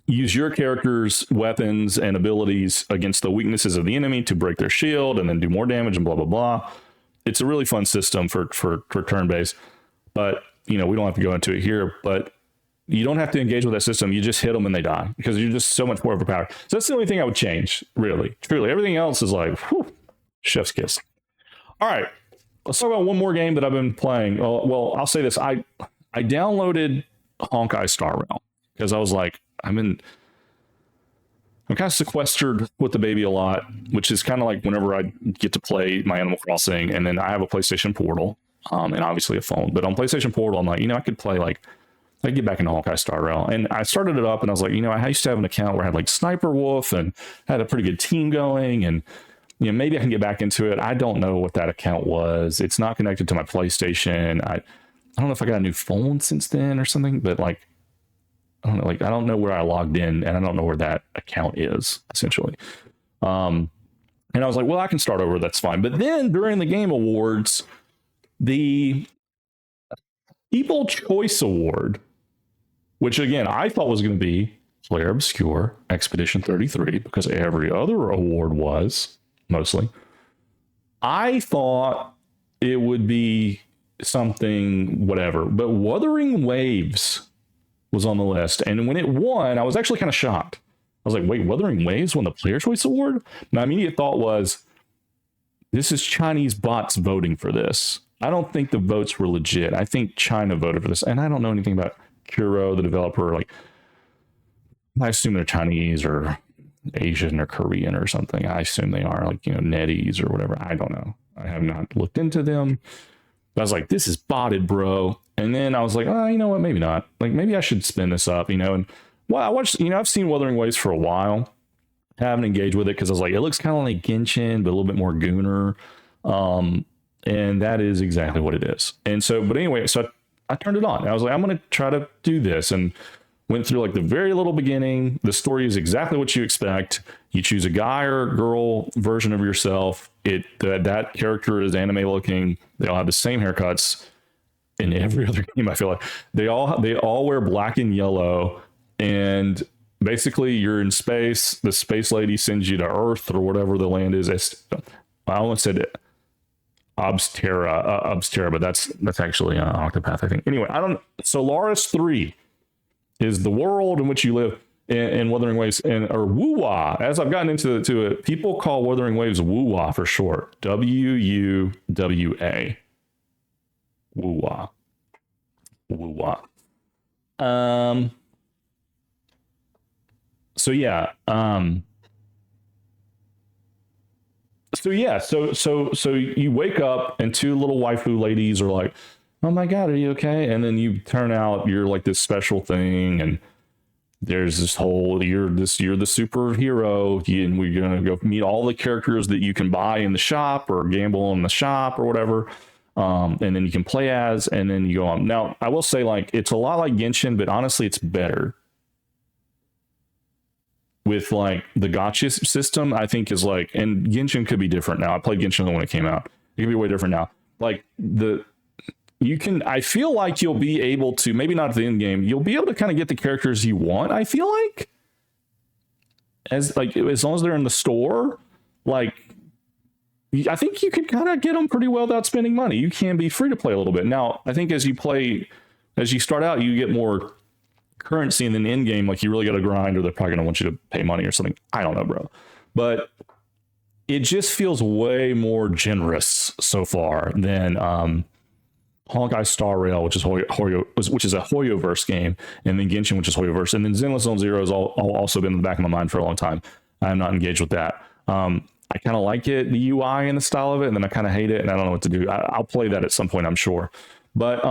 use your character's weapons and abilities against the weaknesses of the enemy to break their shield and then do more damage and blah blah blah. It's a really fun system for turn-based, but you know we don't have to go into it here. But you don't have to engage with that system. You just hit them and they die because you're just so much more overpowered. So that's the only thing I would change, really. Truly. Everything else is like, whew, chef's kiss. All right. Let's talk about one more game that I've been playing. Well, I'll say this. I downloaded Honkai Star Rail because I was like, I'm kind of sequestered with the baby a lot, which is kind of like whenever I get to play my Animal Crossing, and then I have a PlayStation Portal and obviously a phone. But on PlayStation Portal, I'm like, you know, I could get back into Honkai Star Rail. And I started it up and I was like, you know, I used to have an account where I had like Sniper Wolf and had a pretty good team going, and you know, maybe I can get back into it. I don't know what that account was. It's not connected to my PlayStation. I don't know if I got a new phone since then or something, but like, I don't know, like I don't know where I logged in, and I don't know where that account is essentially. And I was like, well, I can start over. That's fine. But then during the Game Awards, the People Choice Award, which again I thought was going to be Claire Obscure Expedition 33, because every other award was mostly. I thought it would be something whatever, but Wuthering Waves was on the list. And when it won, I was actually kind of shocked. I was like, wait, Wuthering Waves won the Player Choice Award? My immediate thought was, this is Chinese bots voting for this. I don't think the votes were legit. I think China voted for this. And I don't know anything about Kuro, the developer. Like, I assume they're Chinese or Asian or Korean or something. I assume they are, like, NetEase or whatever. I don't know. I have not looked into them. But I was like, this is botted, bro. And then I was like, oh, you know what? Maybe not. Like, maybe I should spin this up, And well, I watched, I've seen Wuthering Waves for a while. I haven't engaged with it because I was like, it looks kind of like Genshin, but a little bit more Gooner. And that is exactly what it is. And so, but anyway, so I turned it on. And I was like, I'm going to try to do this. And went through like the very little beginning. The story is exactly what you expect. You choose a guy or girl version of yourself. That character is anime looking. They all have the same haircuts. In every other game, I feel like they all wear black and yellow, and basically you're in space. The space lady sends you to Earth or whatever the land is. I almost said Obstera, but that's actually Octopath, I think. Anyway, Solaris 3 is the world in which you live in Wuthering Waves, or Wuwa. As I've gotten into it, people call Wuthering Waves Wuwa for short. WUWA. Wuwa. So yeah. So you wake up and two little waifu ladies are like, oh my god, are you okay? And then you turn out you're like this special thing, and there's this whole you're the superhero, and we're gonna go meet all the characters that you can buy in the shop or gamble in the shop or whatever. And then you can play as, and then you go on. Now, I will say, like, it's a lot like Genshin, but honestly, it's better. With like the gacha system, I think is like, and Genshin could be different now. I played Genshin when it came out. It could be way different now. Like I feel like you'll be able to, maybe not at the end game, you'll be able to kind of get the characters you want. I feel like as long as they're in the store, like, I think you could kind of get them pretty well without spending money. You can be free to play a little bit. Now, I think as you start out, you get more currency in the end game. Like, you really got to grind, or they're probably going to want you to pay money or something. I don't know, bro. But it just feels way more generous so far than Honkai Star Rail, which is which is a Hoyoverse game, and then Genshin, which is Hoyoverse, and then Zenless Zone Zero has also been in the back of my mind for a long time. I am not engaged with that. I kind of like it, the UI and the style of it, and then I kind of hate it, and I don't know what to do. I'll play that at some point, I'm sure. But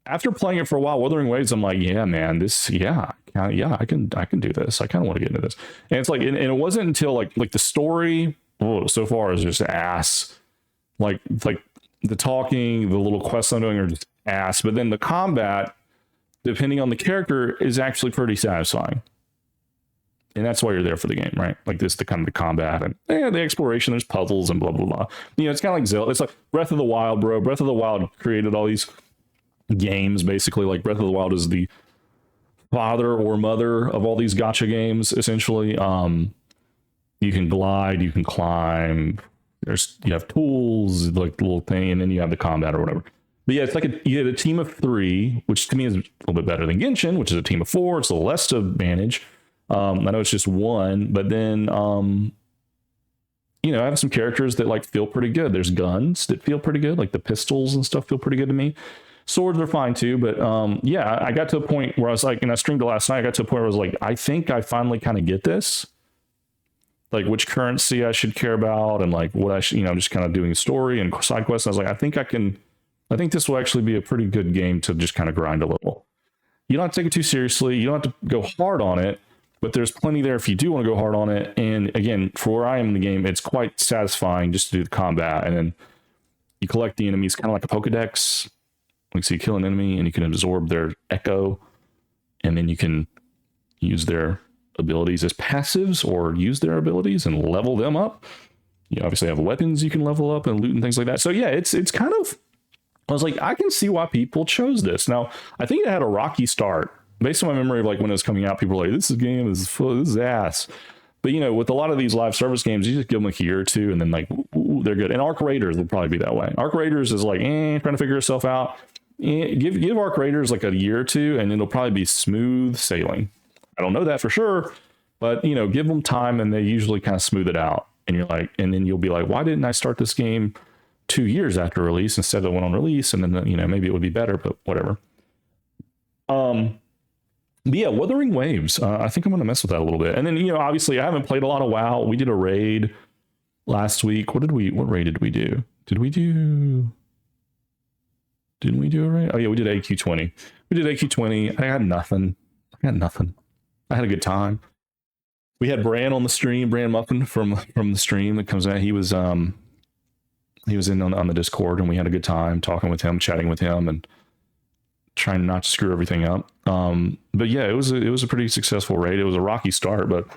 after playing it for a while, Wuthering Waves, I'm like, yeah, man, I can do this. I kind of want to get into this. And it's like, and it wasn't until like the story, so far is just ass. Like the talking, the little quests I'm doing are just ass. But then the combat, depending on the character, is actually pretty satisfying. And that's why you're there for the game, right? Like this, the kind of the combat and the exploration, there's puzzles and blah, blah, blah. It's kind of like Zelda. It's like Breath of the Wild, bro. Breath of the Wild created all these games, basically. Like Breath of the Wild is the father or mother of all these gacha games, essentially. You can glide, you can climb. You have tools, like the little thing, and then you have the combat or whatever. But yeah, it's like you had a team of 3, which to me is a little bit better than Genshin, which is a team of 4. It's a little less to manage. I know it's just 1, but then I have some characters that like feel pretty good. There's guns that feel pretty good, like the pistols and stuff feel pretty good to me. Swords are fine too, but I got to a point where I was like, and I streamed it last night, I got to a point where I was like, I think I finally kind of get this. Like which currency I should care about, and like what I should, just kind of doing story and side quests. And I was like, I think this will actually be a pretty good game to just kind of grind a little. You don't have to take it too seriously. You don't have to go hard on it. But there's plenty there if you do want to go hard on it. And again, for where I am in the game, it's quite satisfying just to do the combat. And then you collect the enemies kind of like a Pokedex. Like, so you kill an enemy and you can absorb their echo. And then you can use their abilities as passives or use their abilities and level them up. You obviously have weapons you can level up and loot and things like that. So yeah, it's kind of, I was like, I can see why people chose this. Now, I think it had a rocky start. Based on my memory of like when it was coming out, people were like, this game is ass. But with a lot of these live service games, you just give them like a year or two and then like, ooh, they're good. And Arc Raiders will probably be that way. Arc Raiders is like, trying to figure yourself out. give Arc Raiders like a year or two, and it'll probably be smooth sailing. I don't know that for sure, but give them time, and they usually kind of smooth it out. And you're like, and then you'll be like, why didn't I start this game 2 years after release instead of when on release? And then maybe it would be better, but whatever. But yeah, Wuthering Waves. I think I'm gonna mess with that a little bit. And then obviously I haven't played a lot of WoW. We did a raid last week. What raid did we do? Didn't we do a raid? Oh yeah, we did AQ20. We did AQ20. I had nothing. I had a good time. We had Bran on the stream, Bran Muffin from the stream that comes out. He was in on the Discord, and we had a good time talking with him, chatting with him, and trying not to screw everything up. But yeah, it was a pretty successful raid. It was a rocky start, but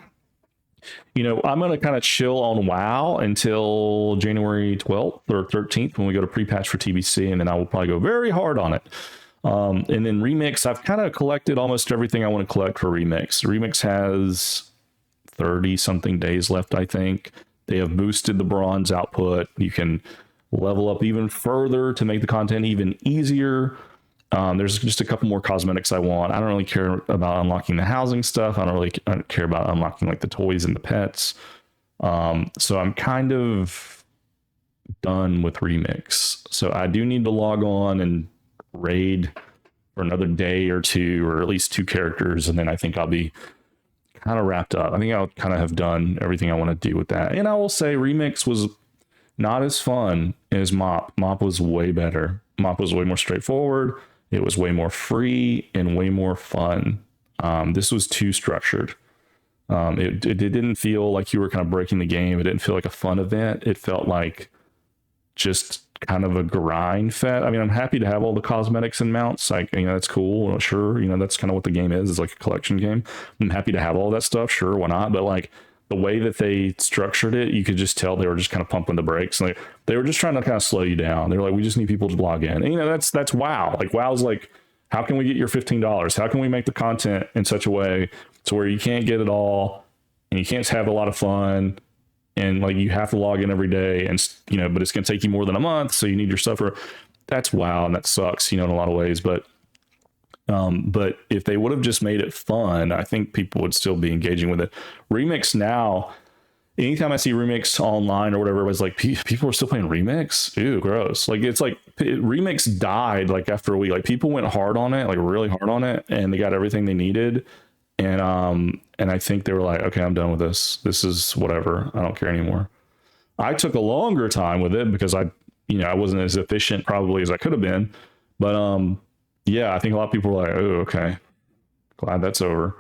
I'm gonna kind of chill on WoW until January 12th or 13th when we go to pre-patch for TBC, and then I will probably go very hard on it. And then Remix, I've kind of collected almost everything I want to collect for Remix. Remix has 30 something days left, I think. They have boosted the bronze output. You can level up even further to make the content even easier. There's just a couple more cosmetics I want. I don't really care about unlocking the housing stuff. I don't care about unlocking like the toys and the pets. So I'm kind of done with Remix. So I do need to log on and raid for another day or two, or at least 2 characters, and then I think I'll be kind of wrapped up. I think I'll kind of have done everything I want to do with that. And I will say Remix was not as fun as Mop. Mop was way better. Mop was way more straightforward. It was way more free and way more fun. This was too structured. It didn't feel like you were kind of breaking the game. It didn't feel like a fun event. It felt like just kind of a grind fest. I mean, I'm happy to have all the cosmetics and mounts. Like, that's cool. Sure. That's kind of what the game is. It's like a collection game. I'm happy to have all that stuff. Sure. Why not? But like the way that they structured it, you could just tell they were just kind of pumping the brakes. Like they were just trying to kind of slow you down. They're like, we just need people to log in. And, that's WoW. Like WoW's like, how can we get your $15? How can we make the content in such a way to where you can't get it all and you can't have a lot of fun? And like you have to log in every day, and but it's going to take you more than a month, so you need your stuff. That's WoW, and that sucks, in a lot of ways. But if they would have just made it fun, I think people would still be engaging with it. Remix now, anytime I see Remix online or whatever, it was like people are still playing Remix. Ew, gross. Like it's like Remix died like after a week. Like people went hard on it, like really hard on it, and they got everything they needed. And I think they were like, okay, I'm done with this. This is whatever. I don't care anymore. I took a longer time with it because I wasn't as efficient probably as I could have been. But yeah, I think a lot of people were like, oh, okay, glad that's over.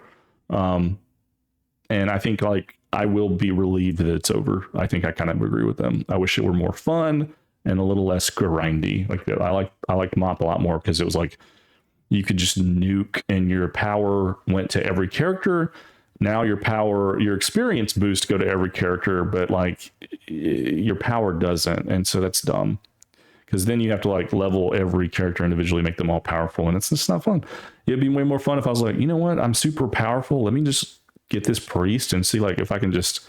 And I think like I will be relieved that it's over. I think I kind of agree with them. I wish it were more fun and a little less grindy. Like I liked Mop a lot more because it was like you could just nuke and your power went to every character. Now your experience boost go to every character, but like your power doesn't. And so that's dumb because then you have to like level every character individually, make them all powerful. And it's just not fun. It'd be way more fun if I was like, you know what? I'm super powerful. Let me just get this priest and see like if I can just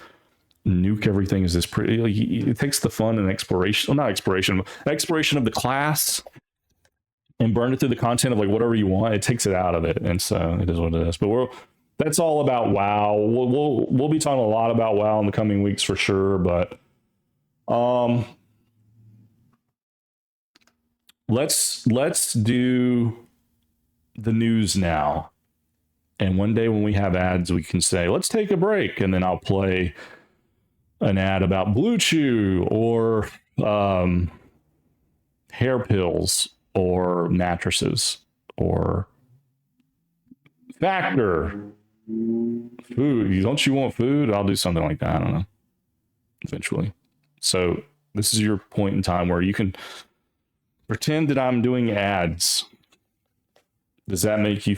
nuke everything as this pretty. Like, it takes the fun and exploration. Well, not exploration of the class and burn it through the content of like whatever you want. It takes it out of it. And so it is what it is. But that's all about WoW. We'll be talking a lot about WoW in the coming weeks for sure. But let's do the news now. And one day when we have ads, we can say, let's take a break. And then I'll play an ad about Blue Chew or hair pills or mattresses or Factor. Food. Don't you want food? I'll do something like that. I don't know. Eventually. So this is your point in time where you can pretend that I'm doing ads. Does that make you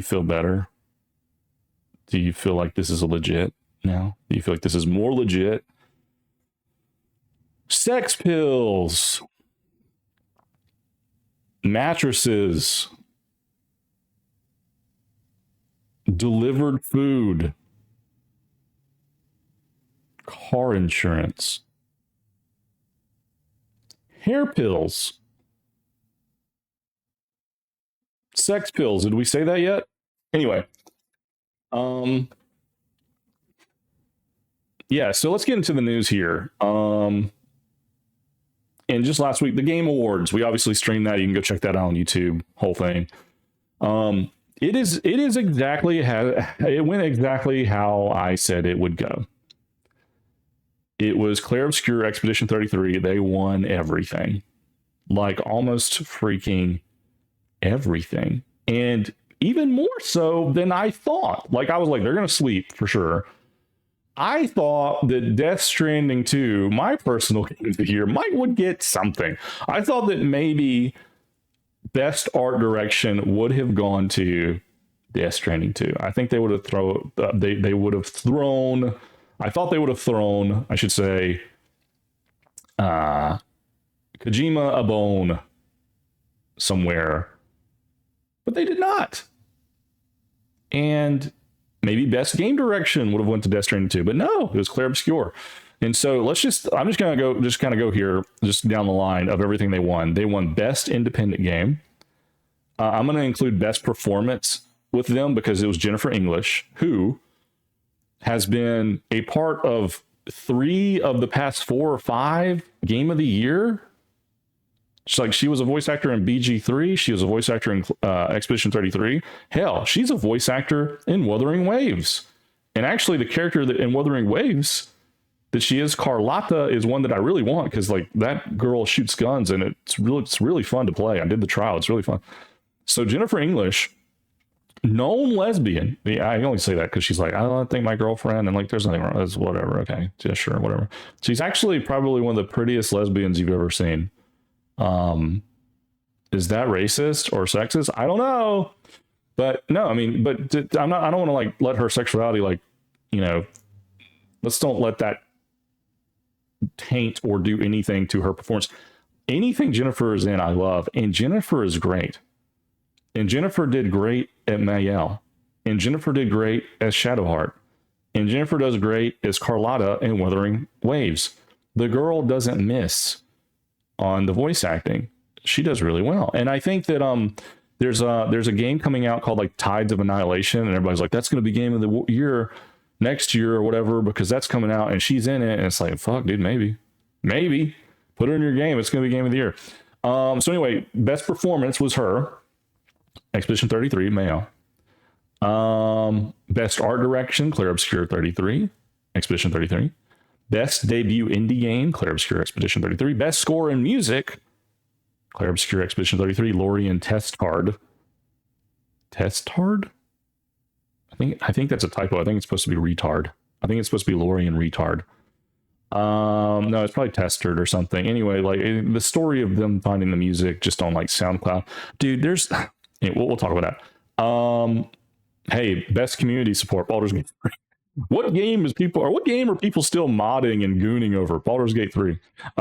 feel better? Do you feel like this is legit now? Do you feel like this is more legit? Sex pills, mattresses, delivered food, car insurance, hair pills, sex pills. Did we say that yet? Anyway, yeah. So let's get into the news here. And just last week, the Game Awards. We obviously streamed that. You can go check that out on YouTube. Whole thing. It is exactly how it went. Exactly how I said it would go. It was Clair Obscur Expedition 33. They won everything, like almost freaking everything, and even more so than I thought. Like I was like, they're gonna sweep for sure. I thought that Death Stranding 2, my personal game of the year, would get something. I thought that maybe best art direction would have gone to Death Stranding 2. I think they would have they would have thrown. I thought they would have thrown, I should say, Kojima a bone somewhere, but they did not. And maybe best game direction would have went to Death Stranding 2, but no, it was Clair Obscur. And so I'm just going to go here, just down the line of everything they won. They won best independent game. I'm going to include best performance with them because it was Jennifer English, who has been a part of 3 of the past 4 or 5 game of the year. She was a voice actor in BG3. She was a voice actor in Expedition 33. Hell, she's a voice actor in Wuthering Waves. And actually, the character that in Wuthering Waves that she is, Carlotta, is one that I really want because like that girl shoots guns and it's really fun to play. I did the trial; it's really fun. So Jennifer English, known lesbian. Yeah, I only say that because she's like, I don't think my girlfriend, and like, there's nothing wrong. That's whatever. Okay, yeah, sure, whatever. She's actually probably one of the prettiest lesbians you've ever seen. Is that racist or sexist? I don't know, but no, I mean, but I don't want to like let her sexuality, like, you know, let's don't let that taint or do anything to her performance. Anything Jennifer is in, I love, and Jennifer is great. And Jennifer did great at Mayel. And Jennifer did great as Shadowheart. And Jennifer does great as Carlotta in Wuthering Waves. The girl doesn't miss on the voice acting. She does really well. And I think that there's a game coming out called like Tides of Annihilation, and everybody's like, that's going to be game of the year next year or whatever because that's coming out and she's in it. And it's like, fuck, dude, maybe put her in your game. It's going to be game of the year. So anyway, best performance was her. Expedition 33, Mayo. Best art direction, Clair Obscur 33, Expedition 33. Best debut indie game, Clair Obscur Expedition 33. Best score in music, Clair Obscur Expedition 33. Dalorrian Testard. Testard? I think that's a typo. I think it's supposed to be retard. I think it's supposed to be Dalorrian retard. No, it's probably Testard or something. Anyway, like the story of them finding the music just on like SoundCloud. Dude, there's we'll talk about that. Hey, best community support, Baldur's Gate 3. What game are people still modding and gooning over? Baldur's Gate 3.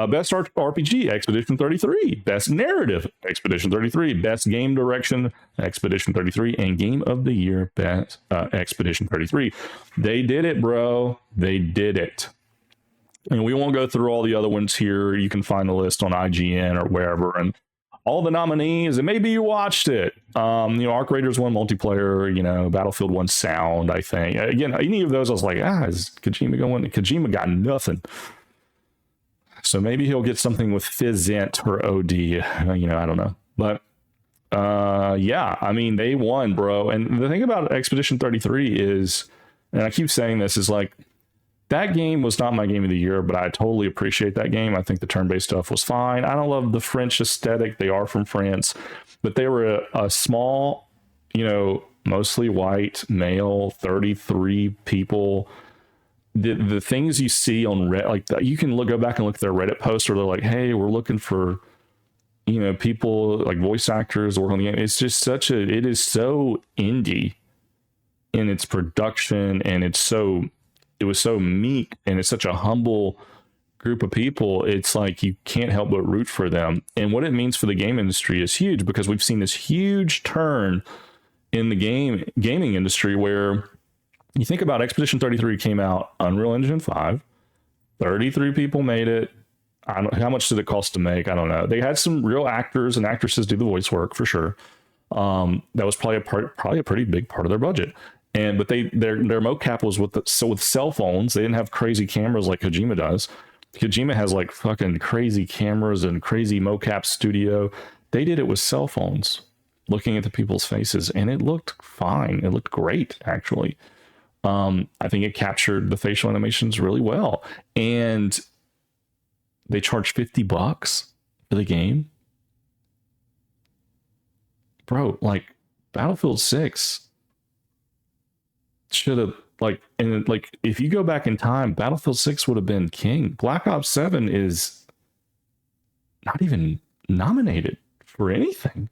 Best RPG, Expedition 33. Best narrative, Expedition 33. Best game direction, Expedition 33. And game of the year, best Expedition 33. They did it, bro. They did it. And we won't go through all the other ones here. You can find the list on IGN or wherever. And all the nominees, and maybe you watched it. Arc Raiders won multiplayer, Battlefield won sound, I think. Again, any of those, I was like, is Kojima going? Kojima got nothing. So maybe he'll get something with Fizzent or OD, I don't know. But yeah, I mean, they won, bro. And the thing about Expedition 33 is, and I keep saying this, is like, that game was not my game of the year, but I totally appreciate that game. I think the turn-based stuff was fine. I don't love the French aesthetic. They are from France, but they were a small, mostly white, male, 33 people. The things you see on Reddit, like you can go back and look at their Reddit posts where they're like, hey, we're looking for, people like voice actors to work on the game. It's just it is so indie in its production, and it was so meek, and it's such a humble group of people. It's like you can't help but root for them. And what it means for the game industry is huge, because we've seen this huge turn in the gaming industry where you think about Expedition 33 came out, Unreal Engine 5, 33 people made it. How much did it cost to make? I don't know. They had some real actors and actresses do the voice work for sure. That was probably a pretty big part of their budget. And but their mocap was with with cell phones. They didn't have crazy cameras like Kojima does. Kojima has like fucking crazy cameras and crazy mocap studio. They did it with cell phones, looking at the people's faces, and it looked fine. It looked great, actually. I think it captured the facial animations really well, and they charged $50 for the game, bro. Like Battlefield 6 should have like if you go back in time, Battlefield 6 would have been king. Black Ops 7 is not even nominated for anything.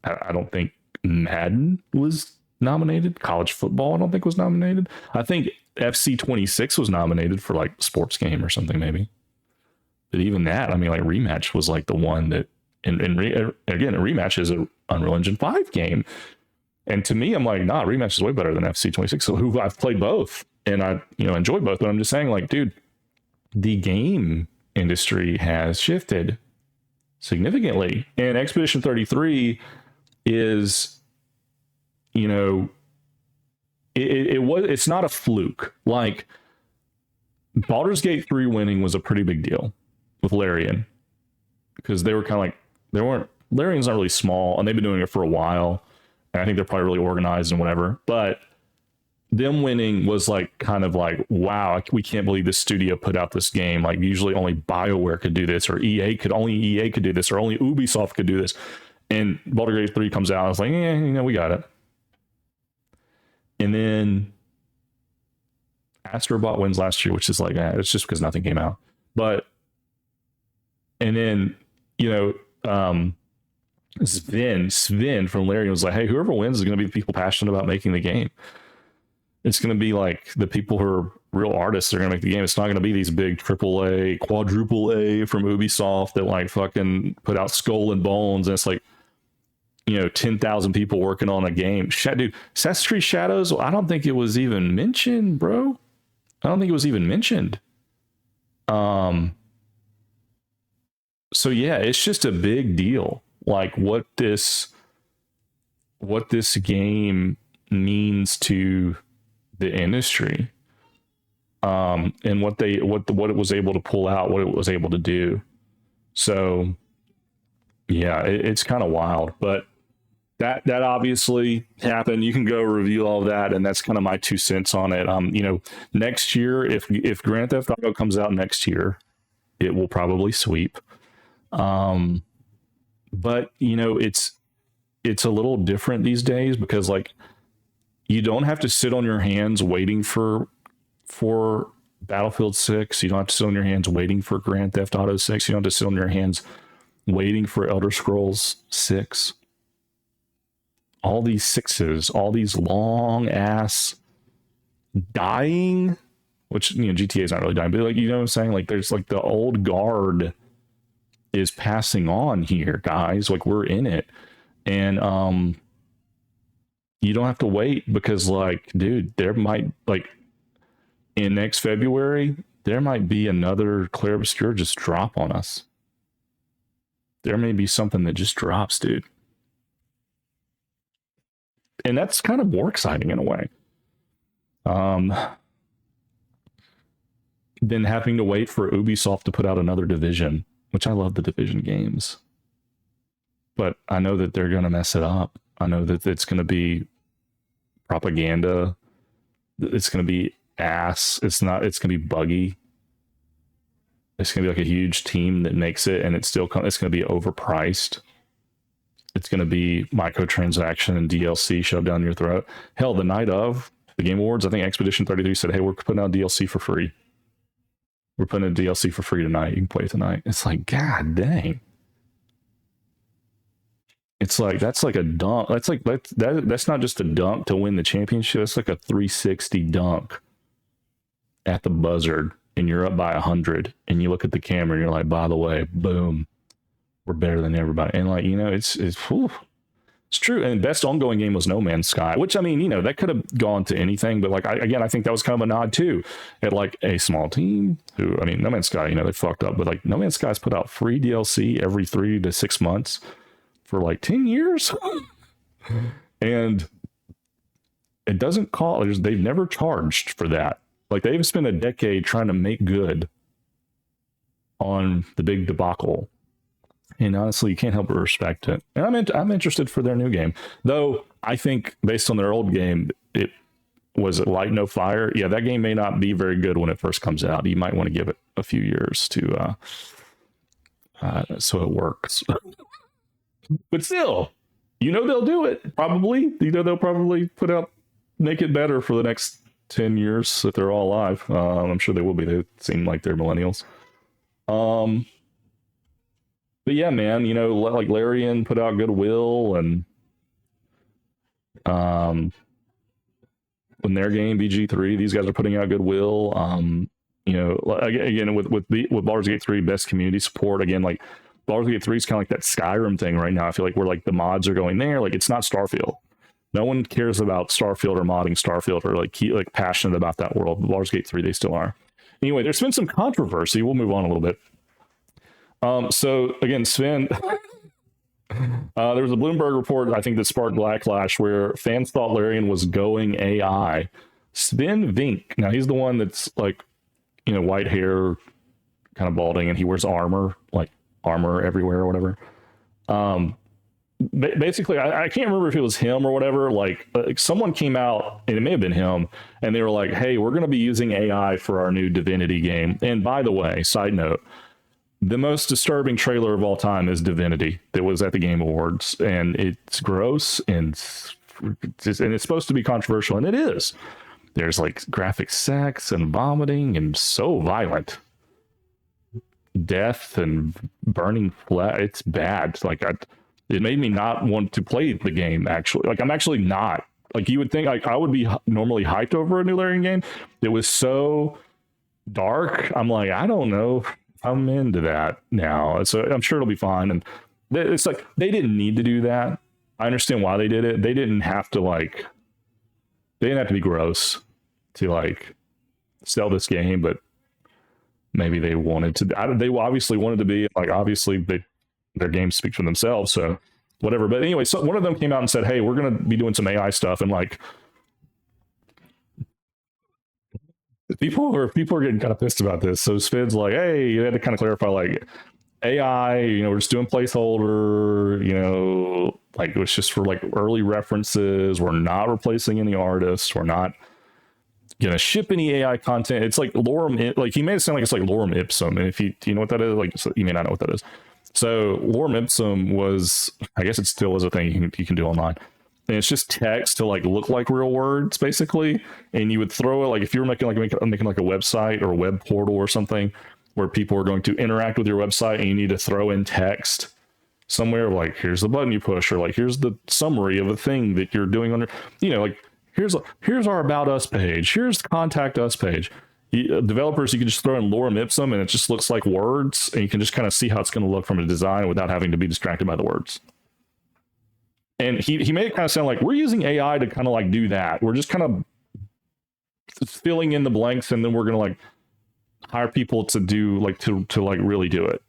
I don't think Madden was nominated. College football, I don't think was nominated. I think FC 26 was nominated for like sports game or something maybe. But even that, I mean, like Rematch was like the one that, and again, a Rematch is an Unreal Engine 5 game. And to me, I'm like, nah, Rematch is way better than FC 26. So who I've played both and I, enjoy both. But I'm just saying, like, dude, the game industry has shifted significantly. And Expedition 33 is, it's not a fluke. Like Baldur's Gate 3 winning was a pretty big deal with Larian, because they were kind of like, Larian's not really small and they've been doing it for a while. And I think they're probably really organized and whatever, but them winning was like, kind of like, wow, we can't believe this studio put out this game. Like usually only BioWare could do this, or only EA could do this, or only Ubisoft could do this. And Baldur's Gate 3 comes out, I was like, we got it. And then Astrobot wins last year, which is like, it's just because nothing came out. But, and then, Sven from Larian was like, hey, whoever wins is going to be the people passionate about making the game. It's going to be like the people who are real artists that are going to make the game. It's not going to be these big AAA, quadruple A from Ubisoft that like fucking put out Skull and Bones. And it's like, 10,000 people working on a game. Dude, Assassin's Creed Shadows, I don't think it was even mentioned, bro. I don't think it was even mentioned. So yeah, it's just a big deal. Like what this game means to the industry, and what it was able to pull out, what it was able to do. So yeah, it's kind of wild, but that obviously happened. You can go review all of that, and that's kind of my 2 cents on it. Next year, if Grand Theft Auto comes out next year, it will probably sweep. But it's a little different these days, because like you don't have to sit on your hands waiting for Battlefield 6. You don't have to sit on your hands waiting for Grand Theft Auto 6. You don't have to sit on your hands waiting for Elder Scrolls 6. All these 6s, all these long ass dying, which GTA is not really dying, but like, what I'm saying? Like there's like the old guard is passing on here, guys. Like we're in it, and you don't have to wait, because like, dude, there might, like in next February, there might be another Clair Obscur just drop on us. There may be something that just drops, dude, and that's kind of more exciting in a way than having to wait for Ubisoft to put out another Division, which I love the Division games, but I know that they're going to mess it up. I know that it's going to be propaganda. It's going to be ass. It's going to be buggy. It's going to be like a huge team that makes it, and it's going to be overpriced. It's going to be microtransaction and DLC shoved down your throat. Hell, the night of the Game Awards, I think Expedition 33 said, hey, we're putting out DLC for free. We're putting a DLC for free tonight. You can play it tonight. It's like, God dang. It's like, that's like a dunk. That's not just a dunk to win the championship. It's like a 360 dunk at the buzzard, and you're up by 100, and you look at the camera and you're like, by the way, boom, we're better than everybody. And like, it's true. And best ongoing game was No Man's Sky, which, I mean, that could have gone to anything, but like, I think that was kind of a nod too at like a small team who, I mean, No Man's Sky, they fucked up, but like No Man's Sky's put out free DLC every 3 to 6 months for like 10 years. And it doesn't cost, they've never charged for that. Like, they've spent a decade trying to make good on the big debacle. And honestly, you can't help but respect it. And I'm interested for their new game. Though, I think, based on their old game, it was Light No Fire. Yeah, that game may not be very good when it first comes out. You might want to give it a few years to so it works. But still, they'll do it, probably. They'll probably make it better for the next 10 years if they're all alive. I'm sure they will be. They seem like they're millennials. But yeah, man, like Larian put out Goodwill, and when their game BG3, these guys are putting out Goodwill. Again, with Baldur's Gate 3, best community support. Again, like Baldur's Gate 3 is kind of like that Skyrim thing right now. I feel like where like the mods are going there. Like, it's not Starfield. No one cares about Starfield or modding Starfield or like passionate about that world. Baldur's Gate 3, they still are. Anyway, there's been some controversy. We'll move on a little bit. So again, Sven, there was a Bloomberg report, I think, that sparked backlash where fans thought Larian was going AI. Sven Vink, now he's the one that's like, white hair, kind of balding, and he wears armor everywhere or whatever. Basically, I can't remember if it was him or whatever. Like someone came out, and it may have been him, and they were like, "Hey, we're going to be using AI for our new Divinity game." And by the way, side note, the most disturbing trailer of all time is Divinity that was at the Game Awards, and it's gross and it's supposed to be controversial, and it is. There's like graphic sex and vomiting and so violent, death and burning flesh. It's bad. Like it made me not want to play the game. Actually, like I'm actually not. Like you would think, like I would be normally hyped over a new Larian game. It was so dark. I'm like, I don't know. I'm into that now, so I'm sure it'll be fine. And it's like they didn't need to do that. I understand why they did it. They didn't have to be gross to like sell this game, but maybe they wanted to. They obviously wanted to be like. Obviously, their games speak for themselves, so whatever. But anyway, so one of them came out and said, "Hey, we're going to be doing some AI stuff," and like. People are getting kind of pissed about this. So Svid's like, hey, you had to kind of clarify, like AI, we're just doing placeholder, like it was just for like early references. We're not replacing any artists. We're not gonna ship any AI content. It's like lorem, like he made it sound like it's like lorem ipsum. And if do you know what that is? Like so you may not know what that is. So lorem ipsum was, I guess it still is a thing you can do online. And it's just text to like look like real words, basically. And you would throw it like if you were making like a website or a web portal or something where people are going to interact with your website, and you need to throw in text somewhere like here's the button you push, or like here's the summary of a thing that you're doing under, like here's our about us page, here's the contact us page. Developers, you can just throw in lorem ipsum, and it just looks like words, and you can just kind of see how it's going to look from a design without having to be distracted by the words. And he made it kind of sound like we're using AI to kind of like do that. We're just kind of filling in the blanks, and then we're going to like hire people to do like to like really do it.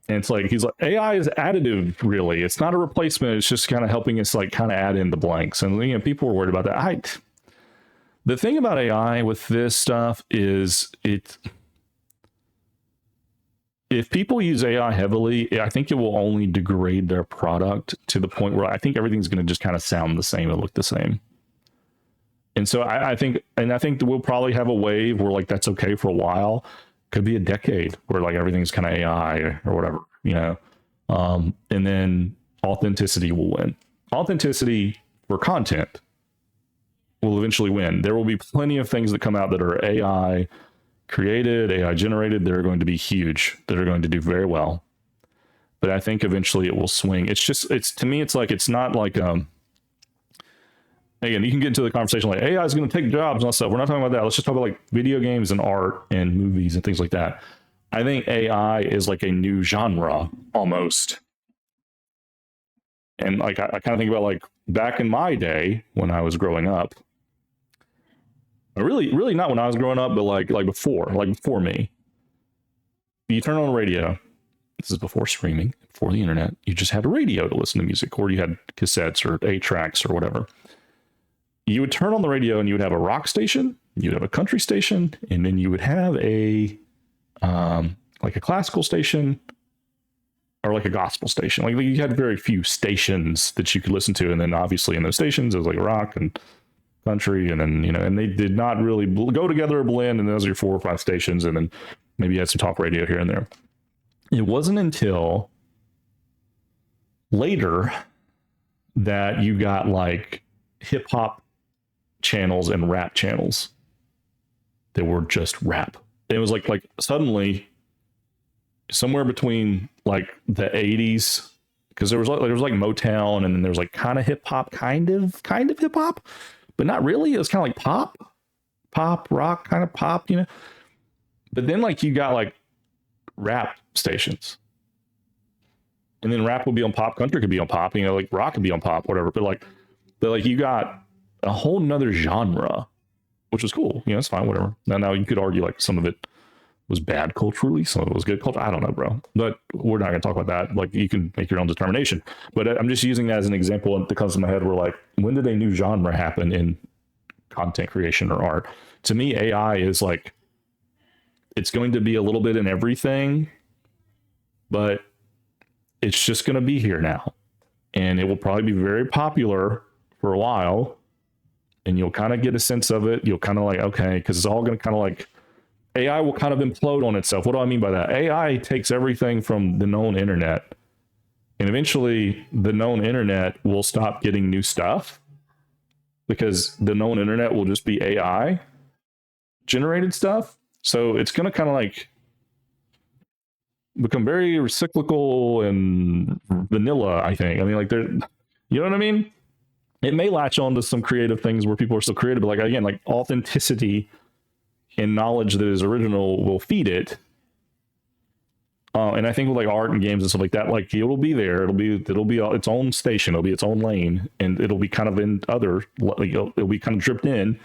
And it's like, he's like, AI is additive, really. It's not a replacement. It's just kind of helping us like kind of add in the blanks. And people were worried about that. The thing about AI with this stuff is if people use AI heavily, I think it will only degrade their product to the point where I think everything's going to just kind of sound the same and look the same. And so I think we'll probably have a wave where like that's okay for a while. Could be a decade where like everything's kind of AI or whatever, and then authenticity will win. Authenticity for content will eventually win. There will be plenty of things that come out that are AI created, AI generated. They're going to be huge. That are going to do very well. But I think eventually it will swing. It's to me, it's like, it's not like, again, you can get into the conversation like AI is going to take jobs and all that stuff. We're not talking about that. Let's just talk about like video games and art and movies and things like that. I think AI is like a new genre almost. And like, I kind of think about like back in my day when I was growing up, really not when I was growing up, but like before me, you turn on the radio, this is before streaming, before the internet, you just had a radio to listen to music, or you had cassettes or 8-tracks or whatever. You would turn on the radio and you would have a rock station, you'd have a country station, and then you would have a like a classical station or like a gospel station. Like you had very few stations that you could listen to, and then obviously in those stations it was like rock and country, and then and they did not really go together or blend, and those are your 4 or 5 stations, and then maybe you had some talk radio here and there. It wasn't until later that you got like hip hop channels and rap channels that were just rap. It was like suddenly somewhere between like the 80s, because there was like Motown, and then there was like kind of hip hop, kind of hip hop, but not really. It was kind of like pop rock, kind of pop, but then like you got like rap stations, and then rap would be on pop, country could be on pop, like rock could be on pop, whatever, but like you got a whole nother genre, which was cool. It's fine, whatever. Now you could argue like some of it was bad culturally, some of it was good culture. I don't know, bro. But we're not going to talk about that. Like, you can make your own determination. But I'm just using that as an example that comes to my head where, like, when did a new genre happen in content creation or art? To me, AI is like, it's going to be a little bit in everything, but it's just going to be here now. And it will probably be very popular for a while. And you'll kind of get a sense of it. You'll kind of like, okay, because it's all going to kind of like, AI will kind of implode on itself. What do I mean by that? AI takes everything from the known internet, and eventually the known internet will stop getting new stuff, because the known internet will just be AI generated stuff. So it's going to kind of like become very cyclical and vanilla, I think. I mean, like, you know what I mean? It may latch on to some creative things where people are still creative, but like, again, like authenticity and knowledge that is original will feed it. And I think with like art and games and stuff like that, like it'll be there. It'll be its own station. It'll be its own lane, and it'll be kind of in other. It'll be kind of dripped in.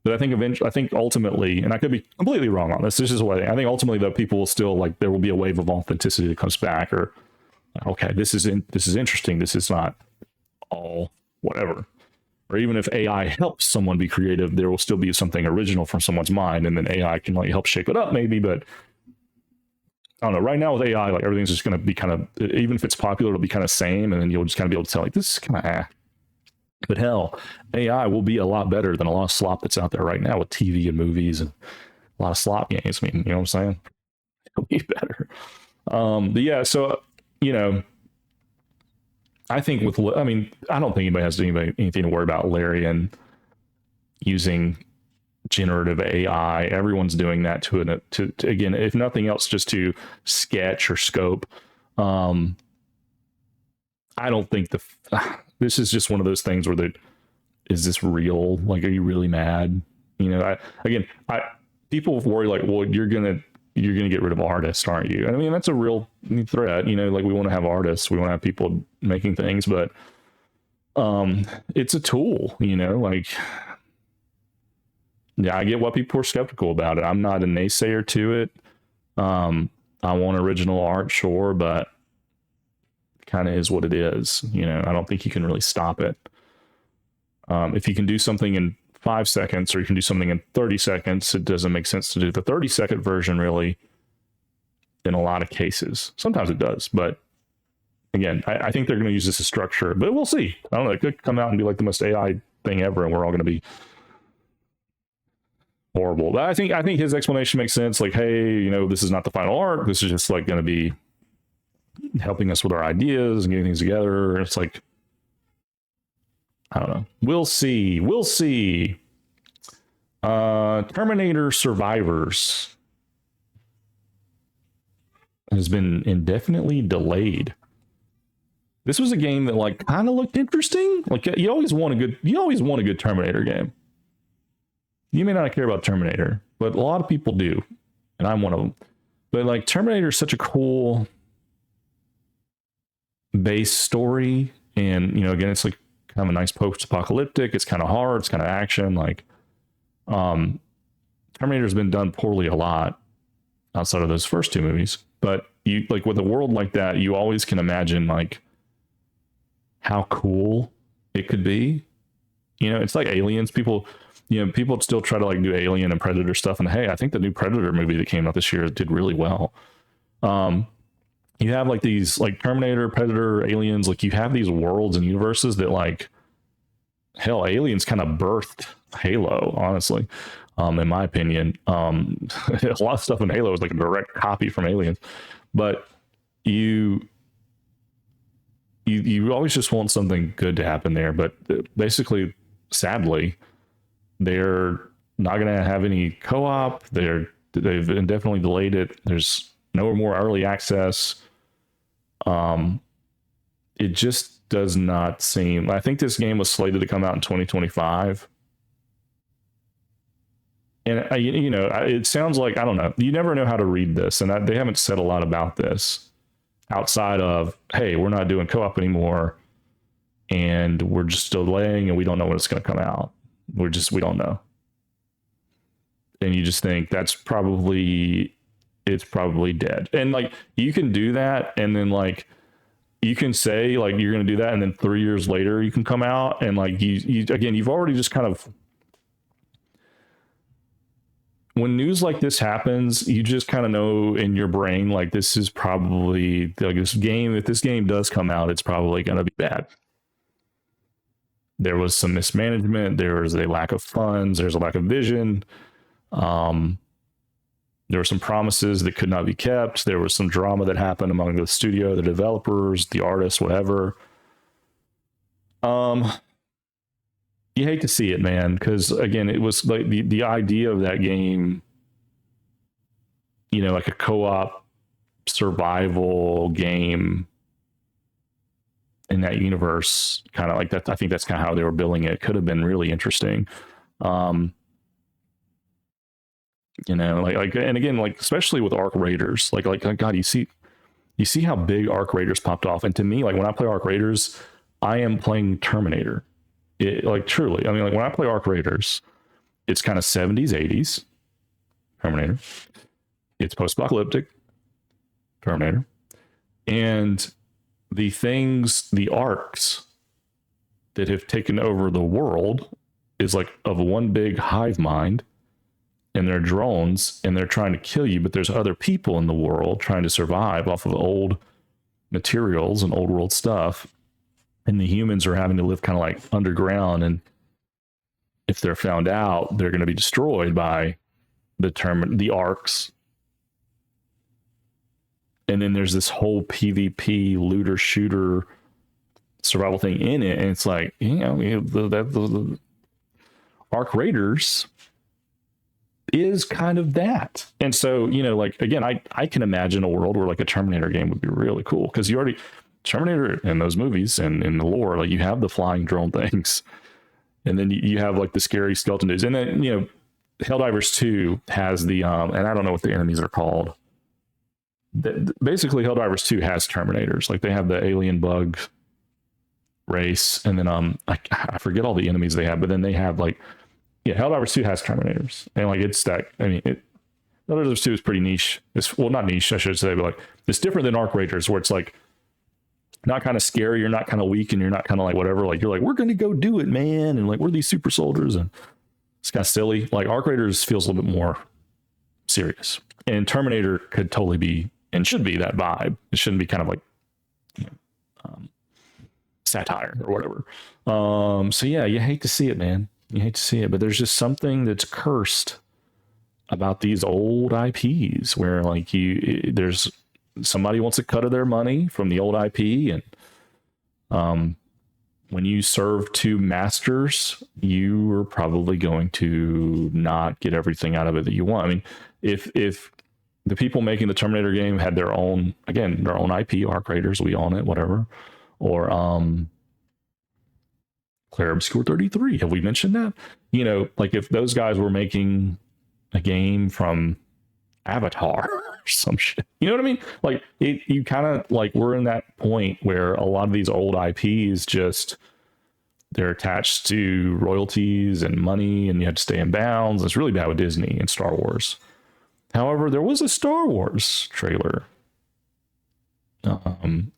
But I think eventually, I think ultimately, and I could be completely wrong on this. This is what I think. Ultimately, though, people will still like, there will be a wave of authenticity that comes back, or okay, this is interesting. This is not all whatever. Or even if AI helps someone be creative, there will still be something original from someone's mind, and then AI can like help shape it up maybe. But I don't know. Right now with AI, like everything's just going to be kind of, even if it's popular, it'll be kind of same, and then you'll just kind of be able to tell like, this is kind of But hell, AI will be a lot better than a lot of slop that's out there right now with TV and movies and a lot of slop games. I mean, you know what I'm saying? It'll be better. But yeah, so I think I don't think anybody has anything to worry about Larian using generative AI. Everyone's doing that to again, if nothing else, just to sketch or scope. I don't think this is just one of those things where is this real? Like, are you really mad? People worry like, well, you're gonna get rid of artists, aren't you? And I mean, that's a real threat. Like, we want to have artists, we want to have people making things, but it's a tool. Like, yeah, I get why people are skeptical about it. I'm not a naysayer to it. I want original art, sure, but kind of is what it is. I don't think you can really stop it. If you can do something in 5 seconds, or you can do something in 30 seconds, it doesn't make sense to do the 30-second version, really, in a lot of cases. Sometimes it does, but again, I think they're going to use this as structure, but we'll see. I don't know. It could come out and be like the most AI thing ever, and we're all going to be horrible. But I think his explanation makes sense. Like, hey, this is not the final art. This is just like going to be helping us with our ideas and getting things together. It's like, I don't know. We'll see. Terminator Survivors has been indefinitely delayed. This was a game that like kind of looked interesting. Like, you always want a good Terminator game. You may not care about Terminator, but a lot of people do, and I'm one of them. But like, Terminator is such a cool base story, and again, it's like kind of a nice post-apocalyptic. It's kind of hard. It's kind of action. Like, Terminator's been done poorly a lot outside of those first 2 movies, but you like with a world like that, you always can imagine like how cool it could be. You know, it's like Aliens. People still try to like do Alien and Predator stuff, and hey, I think the new Predator movie that came out this year did really well. You have like these like Terminator, Predator, Aliens, like you have these worlds and universes that like hell, Aliens kind of birthed Halo, honestly. In my opinion, a lot of stuff in Halo is like a direct copy from Aliens, but you always just want something good to happen there. But basically, sadly, they're not going to have any co-op. They've indefinitely delayed it. There's no more early access. It just does not seem. I think this game was slated to come out in 2025. And it sounds like, I don't know. You never know how to read this, and they haven't said a lot about this outside of, hey, we're not doing co-op anymore, and we're just delaying, and we don't know when it's going to come out. We don't know. And you just think it's probably dead. And like you can do that, and then like you can say like you're going to do that, and then 3 years later you can come out, and like you've already just kind of. When news like this happens, you just kind of know in your brain, like this is probably like this game. If this game does come out, it's probably going to be bad. There was some mismanagement. There was a lack of funds. There's a lack of vision. There were some promises that could not be kept. There was some drama that happened among the studio, the developers, the artists, whatever. You hate to see it, man, because again, it was like the idea of that game, like a co-op survival game in that universe, kind of like that. I think that's kind of how they were building it. It could have been really interesting. And again, like especially with Arc Raiders, like God, you see how big Arc Raiders popped off, and to me, like when I play Arc Raiders, I am playing Terminator. Like truly, I mean, like when I play Arc Raiders, it's kind of 70s, 80s Terminator. It's post-apocalyptic Terminator. And the arcs that have taken over the world is like of one big hive mind, and they're drones, and they're trying to kill you, but there's other people in the world trying to survive off of old materials and old world stuff. And the humans are having to live kind of like underground, and if they're found out, they're going to be destroyed by the arcs. And then there's this whole PvP looter shooter survival thing in it, and it's like the Arc Raiders is kind of that. And so like again, I can imagine a world where like a Terminator game would be really cool, because you already. Terminator in those movies and in the lore, like you have the flying drone things, and then you have like the scary skeleton dudes, and then Helldivers 2 has the and I don't know what the enemies are called. Basically, Helldivers 2 has Terminators, like they have the alien bug race, and then I forget all the enemies they have, but then they have like Helldivers 2 has Terminators, and like it's that. I mean, Helldivers 2 is pretty niche. It's not niche, I should say, but like it's different than Arc Raiders, where it's like. Not kind of scary, you're not kind of weak, and you're not kind of like whatever. Like you're like, we're gonna go do it, man, and like we're these super soldiers, and it's kind of silly. Like Arc Raiders feels a little bit more serious, and Terminator could totally be and should be that vibe. It shouldn't be kind of like satire or whatever. So yeah, you hate to see it, man. You hate to see it, but there's just something that's cursed about these old IPs, where like there's. Somebody wants a cut of their money from the old IP, and when you serve two masters, you are probably going to not get everything out of it that you want. I mean, if the people making the Terminator game had their own IP, Arc Raiders, we own it, whatever, or Claire Obscure 33, have we mentioned that? Like if those guys were making a game from Avatar or some shit, you know what I mean? Like you kind of like we're in that point where a lot of these old IPs just they're attached to royalties and money, and you have to stay in bounds. It's really bad with Disney and Star Wars. However, there was a Star Wars trailer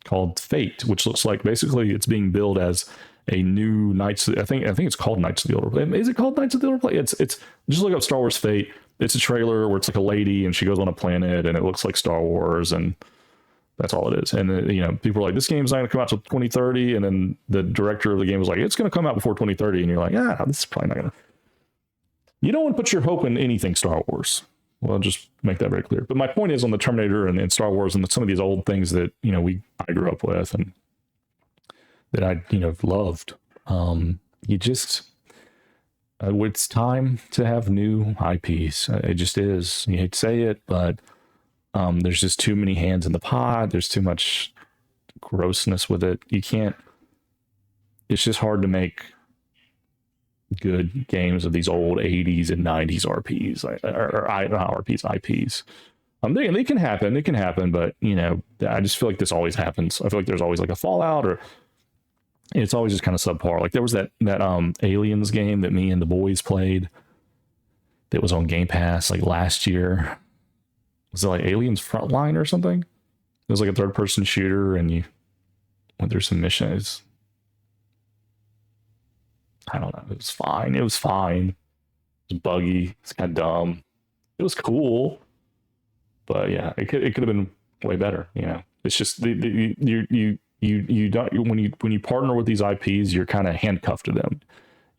called Fate, which looks like basically it's being billed as a new Knights. I think it's called Knights of the Old Republic. Is it called Knights of the Old Republic? It's just look up Star Wars Fate. It's a trailer where it's like a lady and she goes on a planet and it looks like Star Wars, and that's all it is. And you know, people are like, this game's not going to come out till 2030, and then the director of the game was like, it's going to come out before 2030, and you're like, this is probably not going to. You don't want to put your hope in anything Star Wars. Well, I'll just make that very clear. But my point is on the Terminator and Star Wars and some of these old things that, you know, I grew up with and that I, you know, loved. It's time to have new IPs. It just is. You hate to say it, but there's just too many hands in the pot. There's too much grossness with it. You can't. It's just hard to make good games of these old 80s and 90s RPs, or not RPs, IPs. They can happen, but you know, I just feel like this always happens. I feel like there's always like a Fallout, or it's always just kind of subpar. Like there was that Aliens game that me and the boys played that was on Game Pass like last year. Was it like Aliens Frontline or something? It was like a third-person shooter, and you went through some missions. I don't know. It was fine. It was buggy. It's kind of dumb. It was cool, but yeah, it could have been way better. You know, it's just you don't, when you partner with these IPs, you're kind of handcuffed to them.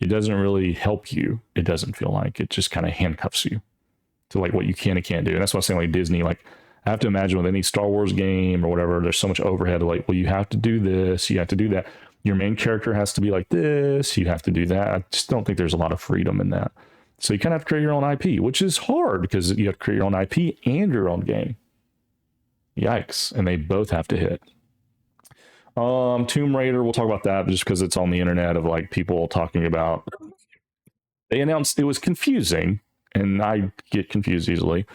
It doesn't really help you. It doesn't feel like it just kind of handcuffs you to like what you can and can't do. And that's why I'm saying like Disney, like I have to imagine with any Star Wars game or whatever, there's so much overhead. Like, well, you have to do this, you have to do that. Your main character has to be like this. You have to do that. I just don't think there's a lot of freedom in that. So you kind of have to create your own IP, which is hard because you have to create your own IP and your own game. Yikes. And they both have to hit. Tomb Raider, we'll talk about that just because it's on the internet of like people talking about. They announced, it was confusing, and I get confused easily.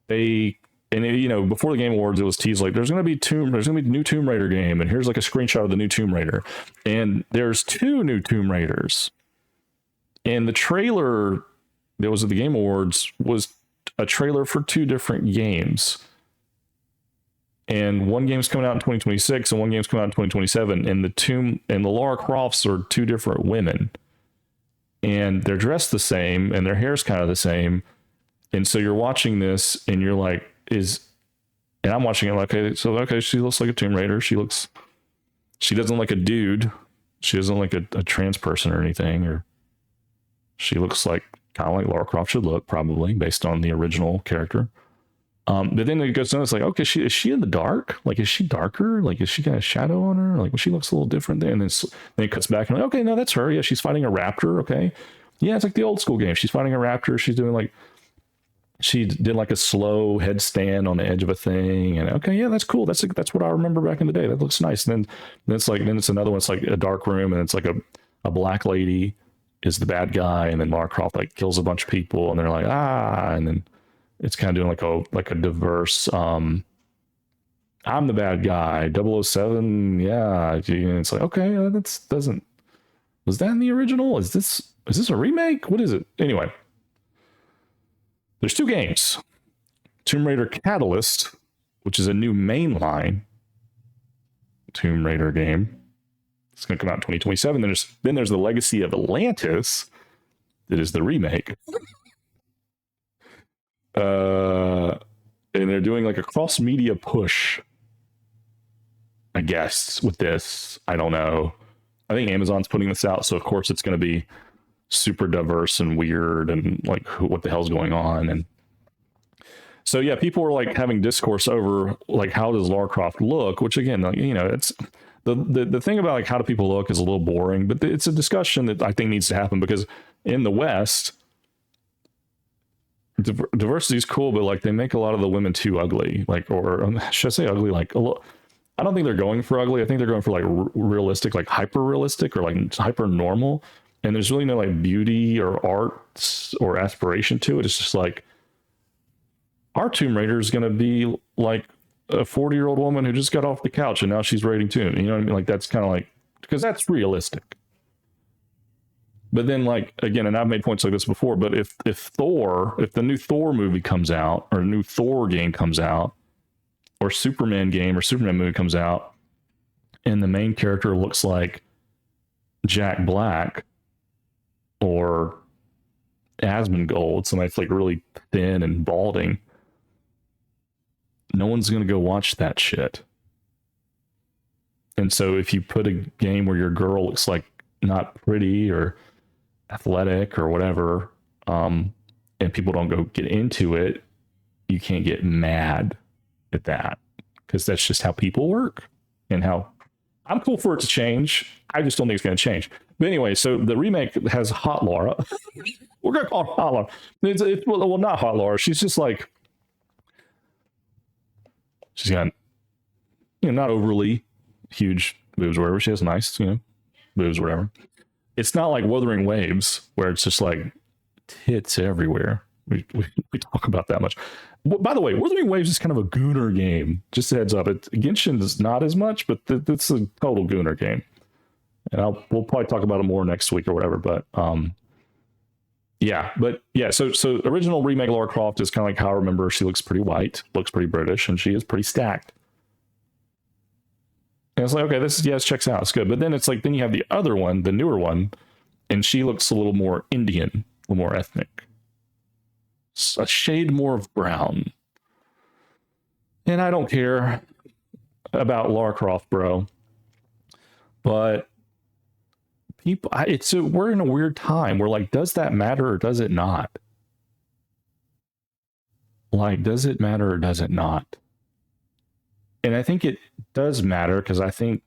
You know, before the Game Awards, it was teased like there's gonna be a new Tomb Raider game, and here's like a screenshot of the new Tomb Raider, and there's 2 new Tomb Raiders. And the trailer that was at the Game Awards was a trailer for 2 different games, and one game's coming out in 2026, and one game's coming out in 2027. And the Lara Crofts are 2 different women, and they're dressed the same, and their hair's kind of the same, and so you're watching this, and you're like. And I'm watching it like, okay, she looks like a Tomb Raider. She doesn't look like a dude. She doesn't look like a trans person or anything, or she looks like kind of like Lara Croft should look, probably based on the original character. But then it goes down, it's like, okay, is she in the dark? Like, is she darker? Like, is she got a shadow on her? Like, well, she looks a little different there. And then it cuts back and like, okay, no, that's her. Yeah, she's fighting a raptor. Okay. Yeah, it's like the old school game. She's fighting a raptor. She's doing like, she did like a slow headstand on the edge of a thing, and okay, yeah, that's cool. That's what I remember back in the day. That looks nice. And then it's another one. It's like a dark room, and it's like a black lady is the bad guy, and then Lara Croft like kills a bunch of people, and they're like and then it's kind of doing like a diverse. I'm the bad guy. 007. Yeah, and it's like okay, was that in the original? Is this a remake? What is it? Anyway. There's 2 games. Tomb Raider Catalyst, which is a new mainline Tomb Raider game. It's going to come out in 2027. Then there's the Legacy of Atlantis, that is the remake. And they're doing like a cross-media push, I guess, with this. I don't know. I think Amazon's putting this out, so of course it's going to be super diverse and weird and like what the hell's going on. And so yeah, people were like having discourse over like how does Lara Croft look, which again, like, you know, it's the thing about like how do people look is a little boring, but it's a discussion that I think needs to happen, because in the West diversity is cool, but like they make a lot of the women too ugly, like, or should I say ugly, like a little. I don't think they're going for ugly. I think they're going for like realistic, like hyper realistic, or like hyper normal. And there's really no like beauty or art or aspiration to it. It's just like our Tomb Raider is going to be like a 40-year-old woman who just got off the couch and now she's raiding Tomb. You know what I mean? Like that's kind of like, because that's realistic. But then like, again, and I've made points like this before, but if the new Thor movie comes out, or a new Thor game comes out, or Superman game or Superman movie comes out, and the main character looks like Jack Black or Asmongold, somebody that's like really thin and balding, no one's gonna go watch that shit. And so if you put a game where your girl looks like not pretty or athletic or whatever, and people don't go get into it, you can't get mad at that, because that's just how people work. And how I'm cool for it to change. I just don't think it's going to change. But anyway, so the remake has Hot Laura. We're going to call her Hot Laura. Well, not Hot Laura. She's just like, she's got, not overly huge boobs or whatever. She has nice, boobs or whatever. It's not like Wuthering Waves, where it's just like tits everywhere. We talk about that much. By the way, Wuthering Waves is kind of a gooner game. Just a heads up. Genshin is not as much, but it's a total gooner game. And we'll probably talk about it more next week or whatever. But So original remake Lara Croft is kind of like how I remember. She looks pretty white, looks pretty British, and she is pretty stacked. And it's like, okay, this checks out. It's good. But then it's like, then you have the other one, the newer one, and she looks a little more Indian, a little more ethnic. A shade more of brown. And I don't care about Lara Croft, bro. But we're in a weird time. We're like, does that matter or does it not? Like, does it matter or does it not? And I think it does matter, because I think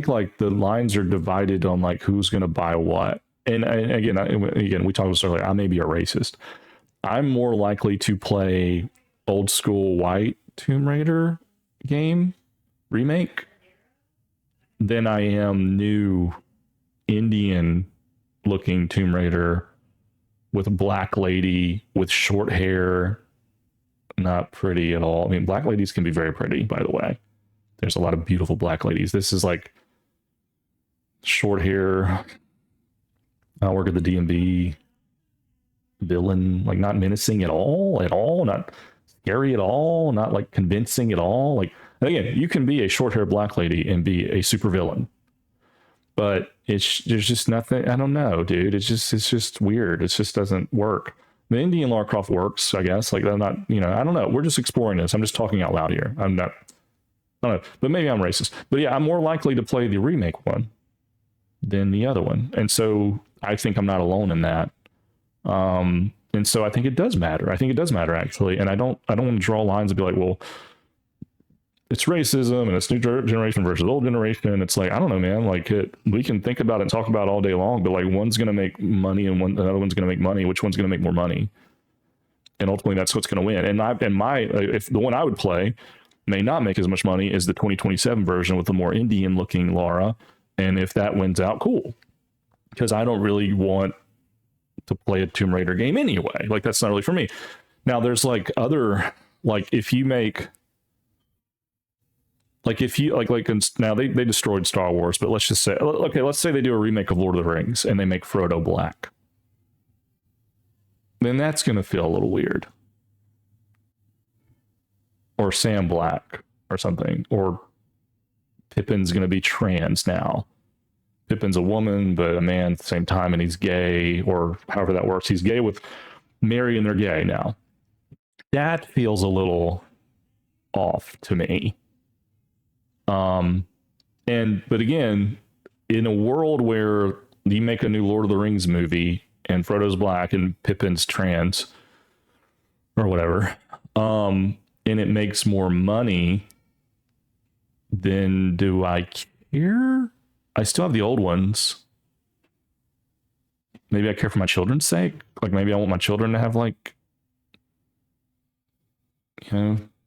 like the lines are divided on like who's going to buy what. And again, we talked about this earlier. I may be a racist. I'm more likely to play old school white Tomb Raider game remake than I am new Indian looking Tomb Raider with a black lady with short hair. Not pretty at all. I mean, black ladies can be very pretty, by the way. There's a lot of beautiful black ladies. This is like short hair. I work at the DMV. Villain, like not menacing at all, not scary at all, not like convincing at all. Like, again, you can be a short hair black lady and be a super villain, but there's just nothing. I don't know, dude. It's just weird. It just doesn't work. The Indian Lara Croft works, I guess. Like, I'm not, I don't know. We're just exploring this. I'm just talking out loud here. I don't know, but maybe I'm racist. But yeah, I'm more likely to play the remake one than the other one. And so I think I'm not alone in that. And so I think it does matter. I think it does matter, actually. And I don't want to draw lines and be like, well, it's racism and it's new generation versus old generation. It's like, I don't know, man. Like, we can think about it and talk about it all day long, but like, one's going to make money and another one's going to make money. Which one's going to make more money? And ultimately, that's what's going to win. And if the one I would play may not make as much money as the 2027 version with the more Indian looking Lara. And if that wins out, cool. Because I don't really want to play a Tomb Raider game anyway. Like, that's not really for me. Now, there's like other, like, if you make, like, if you now they destroyed Star Wars, but let's just say, okay, let's say they do a remake of Lord of the Rings and they make Frodo black. Then that's going to feel a little weird. Or Sam Black or something. Or Pippin's going to be trans now. Pippin's a woman, but a man at the same time, and he's gay, or however that works. He's gay with Mary, and they're gay now. That feels a little off to me. But again, in a world where you make a new Lord of the Rings movie and Frodo's black and Pippin's trans or whatever, and it makes more money, then do I care? I still have the old ones. Maybe I care for my children's sake. Like, maybe I want my children to have, like,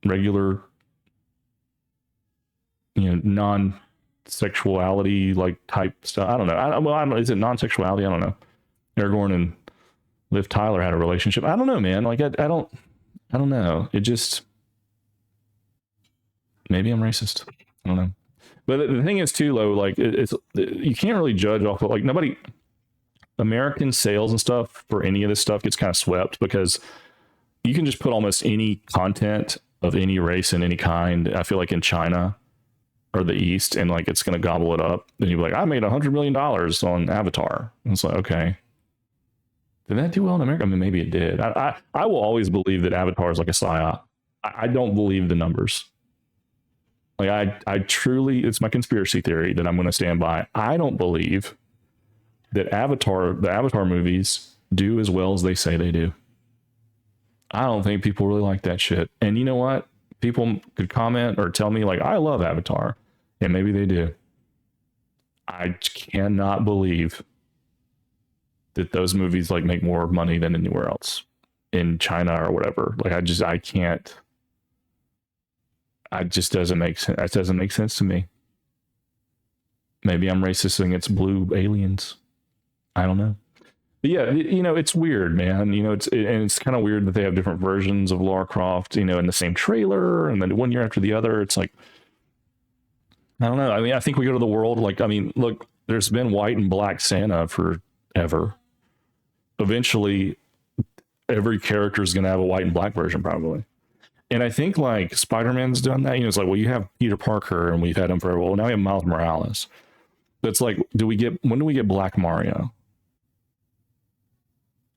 regular, non-sexuality, like, type stuff. I don't know. I don't know. Is it non-sexuality? I don't know. Aragorn and Liv Tyler had a relationship. I don't know, man. Like, I don't know. It just, maybe I'm racist. I don't know. But the thing is too, though, like, it's you can't really judge off of, like, American sales and stuff for any of this stuff gets kind of swept because you can just put almost any content of any race and any kind, I feel like, in China or the East, and like it's going to gobble it up. Then you'd be like, I made $100 million on Avatar. And it's like, okay. Did that do well in America? I mean, maybe it did. I will always believe that Avatar is like a PSYOP. I don't believe the numbers. Like I truly, it's my conspiracy theory that I'm going to stand by. I don't believe that the Avatar movies do as well as they say they do. I don't think people really like that shit. And you know what? People could comment or tell me like, I love Avatar, and maybe they do. I cannot believe that those movies like make more money than anywhere else in China or whatever. Like I can't. It just doesn't make sense. That doesn't make sense to me. Maybe I'm racist against blue aliens. I don't know. But yeah, you know, it's weird, man. You know, it's kind of weird that they have different versions of Lara Croft, you know, in the same trailer, and then one year after the other. It's like, I don't know. I mean, I think we go to the world like, I mean, look, there's been white and black Santa forever. Eventually, every character is going to have a white and black version, probably. And I think like Spider-Man's done that. You know, it's like, well, you have Peter Parker, and we've had him forever. Well, now we have Miles Morales. That's like, when do we get Black Mario?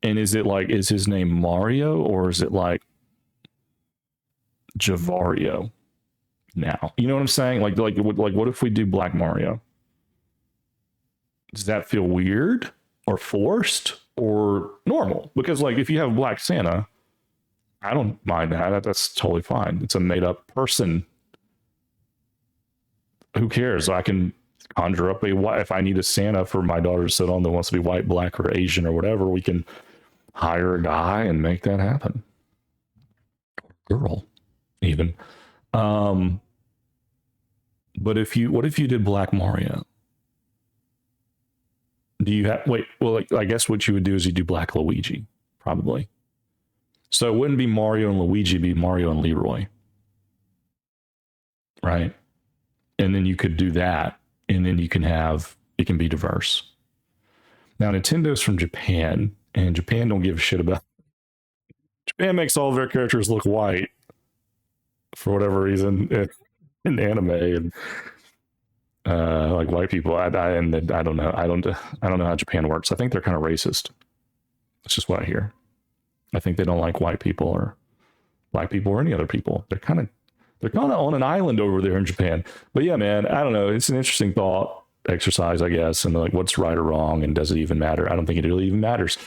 And is his name Mario, or is it like Javario now? You know what I'm saying? Like what if we do Black Mario? Does that feel weird or forced or normal? Because like if you have Black Santa, I don't mind that. That's totally fine. It's a made up person. Who cares? I can conjure up if I need a Santa for my daughter to sit on that wants to be white, black, or Asian or whatever, we can hire a guy and make that happen. Girl, even. But what if you did Black Mario? I guess what you would do is you do Black Luigi, probably. So it wouldn't be Mario and Luigi, it'd be Mario and Leroy. Right? And then you could do that, and then it can be diverse. Now, Nintendo's from Japan, and Japan don't give a shit about. Japan makes all of their characters look white for whatever reason in anime, and like white people. I don't know. I don't know how Japan works. I think they're kind of racist. That's just what I hear. I think they don't like white people or black people or any other people. They're kind of on an island over there in Japan. But yeah, man, I don't know. It's an interesting thought exercise, I guess, and like what's right or wrong, and does it even matter? I don't think it really even matters.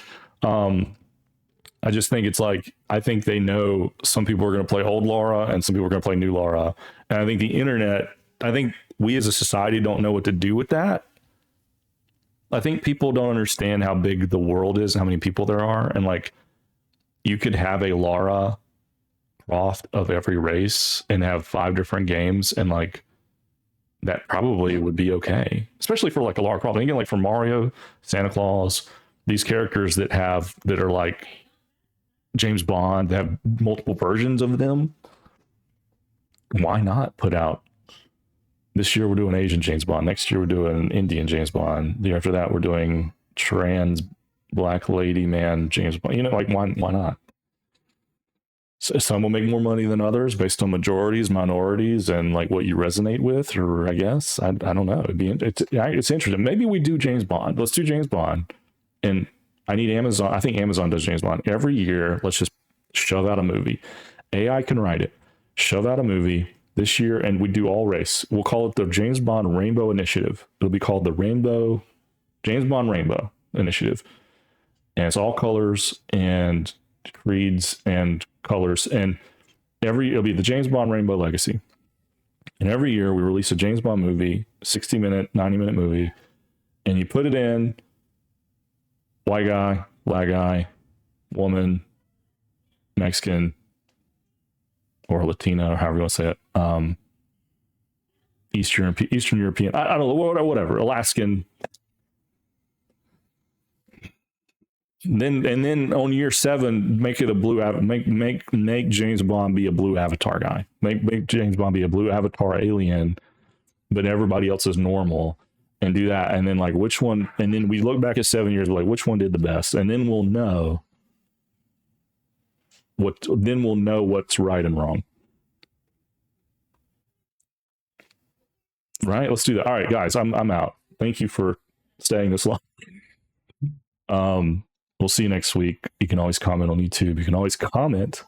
I just think it's like, I think they know some people are going to play old Lara and some people are going to play new Lara, and I think the internet, I think we as a society don't know what to do with that. I think people don't understand how big the world is and how many people there are, and like you could have a Lara Croft of every race and have 5 different games, and like that probably would be okay, especially for like a Lara Croft. And again, like for Mario, Santa Claus, these characters that are like James Bond, that have multiple versions of them. Why not put out, this year we're doing Asian James Bond, next year we're doing Indian James Bond, the year after that we're doing trans black lady man James Bond. You know, like why not? So some will make more money than others based on majorities, minorities, and like what you resonate with, or I guess I don't know. It's interesting. Maybe we do James Bond. Let's do James Bond, and I need Amazon. I think Amazon does James Bond every year. Let's just shove out a movie. AI can write it. Shove out a movie this year, and we do all race. We'll call it the James Bond Rainbow Initiative. It'll be called the James Bond Rainbow Initiative, and it's all colors and creeds and colors, and it'll be the James Bond Rainbow Legacy. And every year we release a James Bond movie, 60-minute, 90-minute movie, and you put it in white guy, black guy, woman, Mexican, or Latino, or however you want to say it, Eastern European, I don't know, whatever, Alaskan. And then on year 7, make it a blue, make James Bond be a blue Avatar guy. Make James Bond be a blue Avatar alien, but everybody else is normal, and do that. And then like which one? And then we look back at 7 years, like which one did the best, and then we'll know then we'll know what's right and wrong. Right? Let's do that. All right, guys, I'm out. Thank you for staying this long. We'll see you next week. You can always comment on YouTube. You can always comment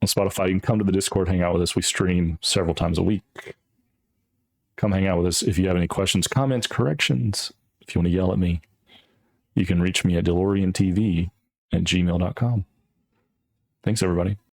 on Spotify. You can come to the Discord, hang out with us. We stream several times a week. Come hang out with us. If you have any questions, comments, corrections, if you want to yell at me, you can reach me at DalorrianTV@gmail.com. Thanks, everybody.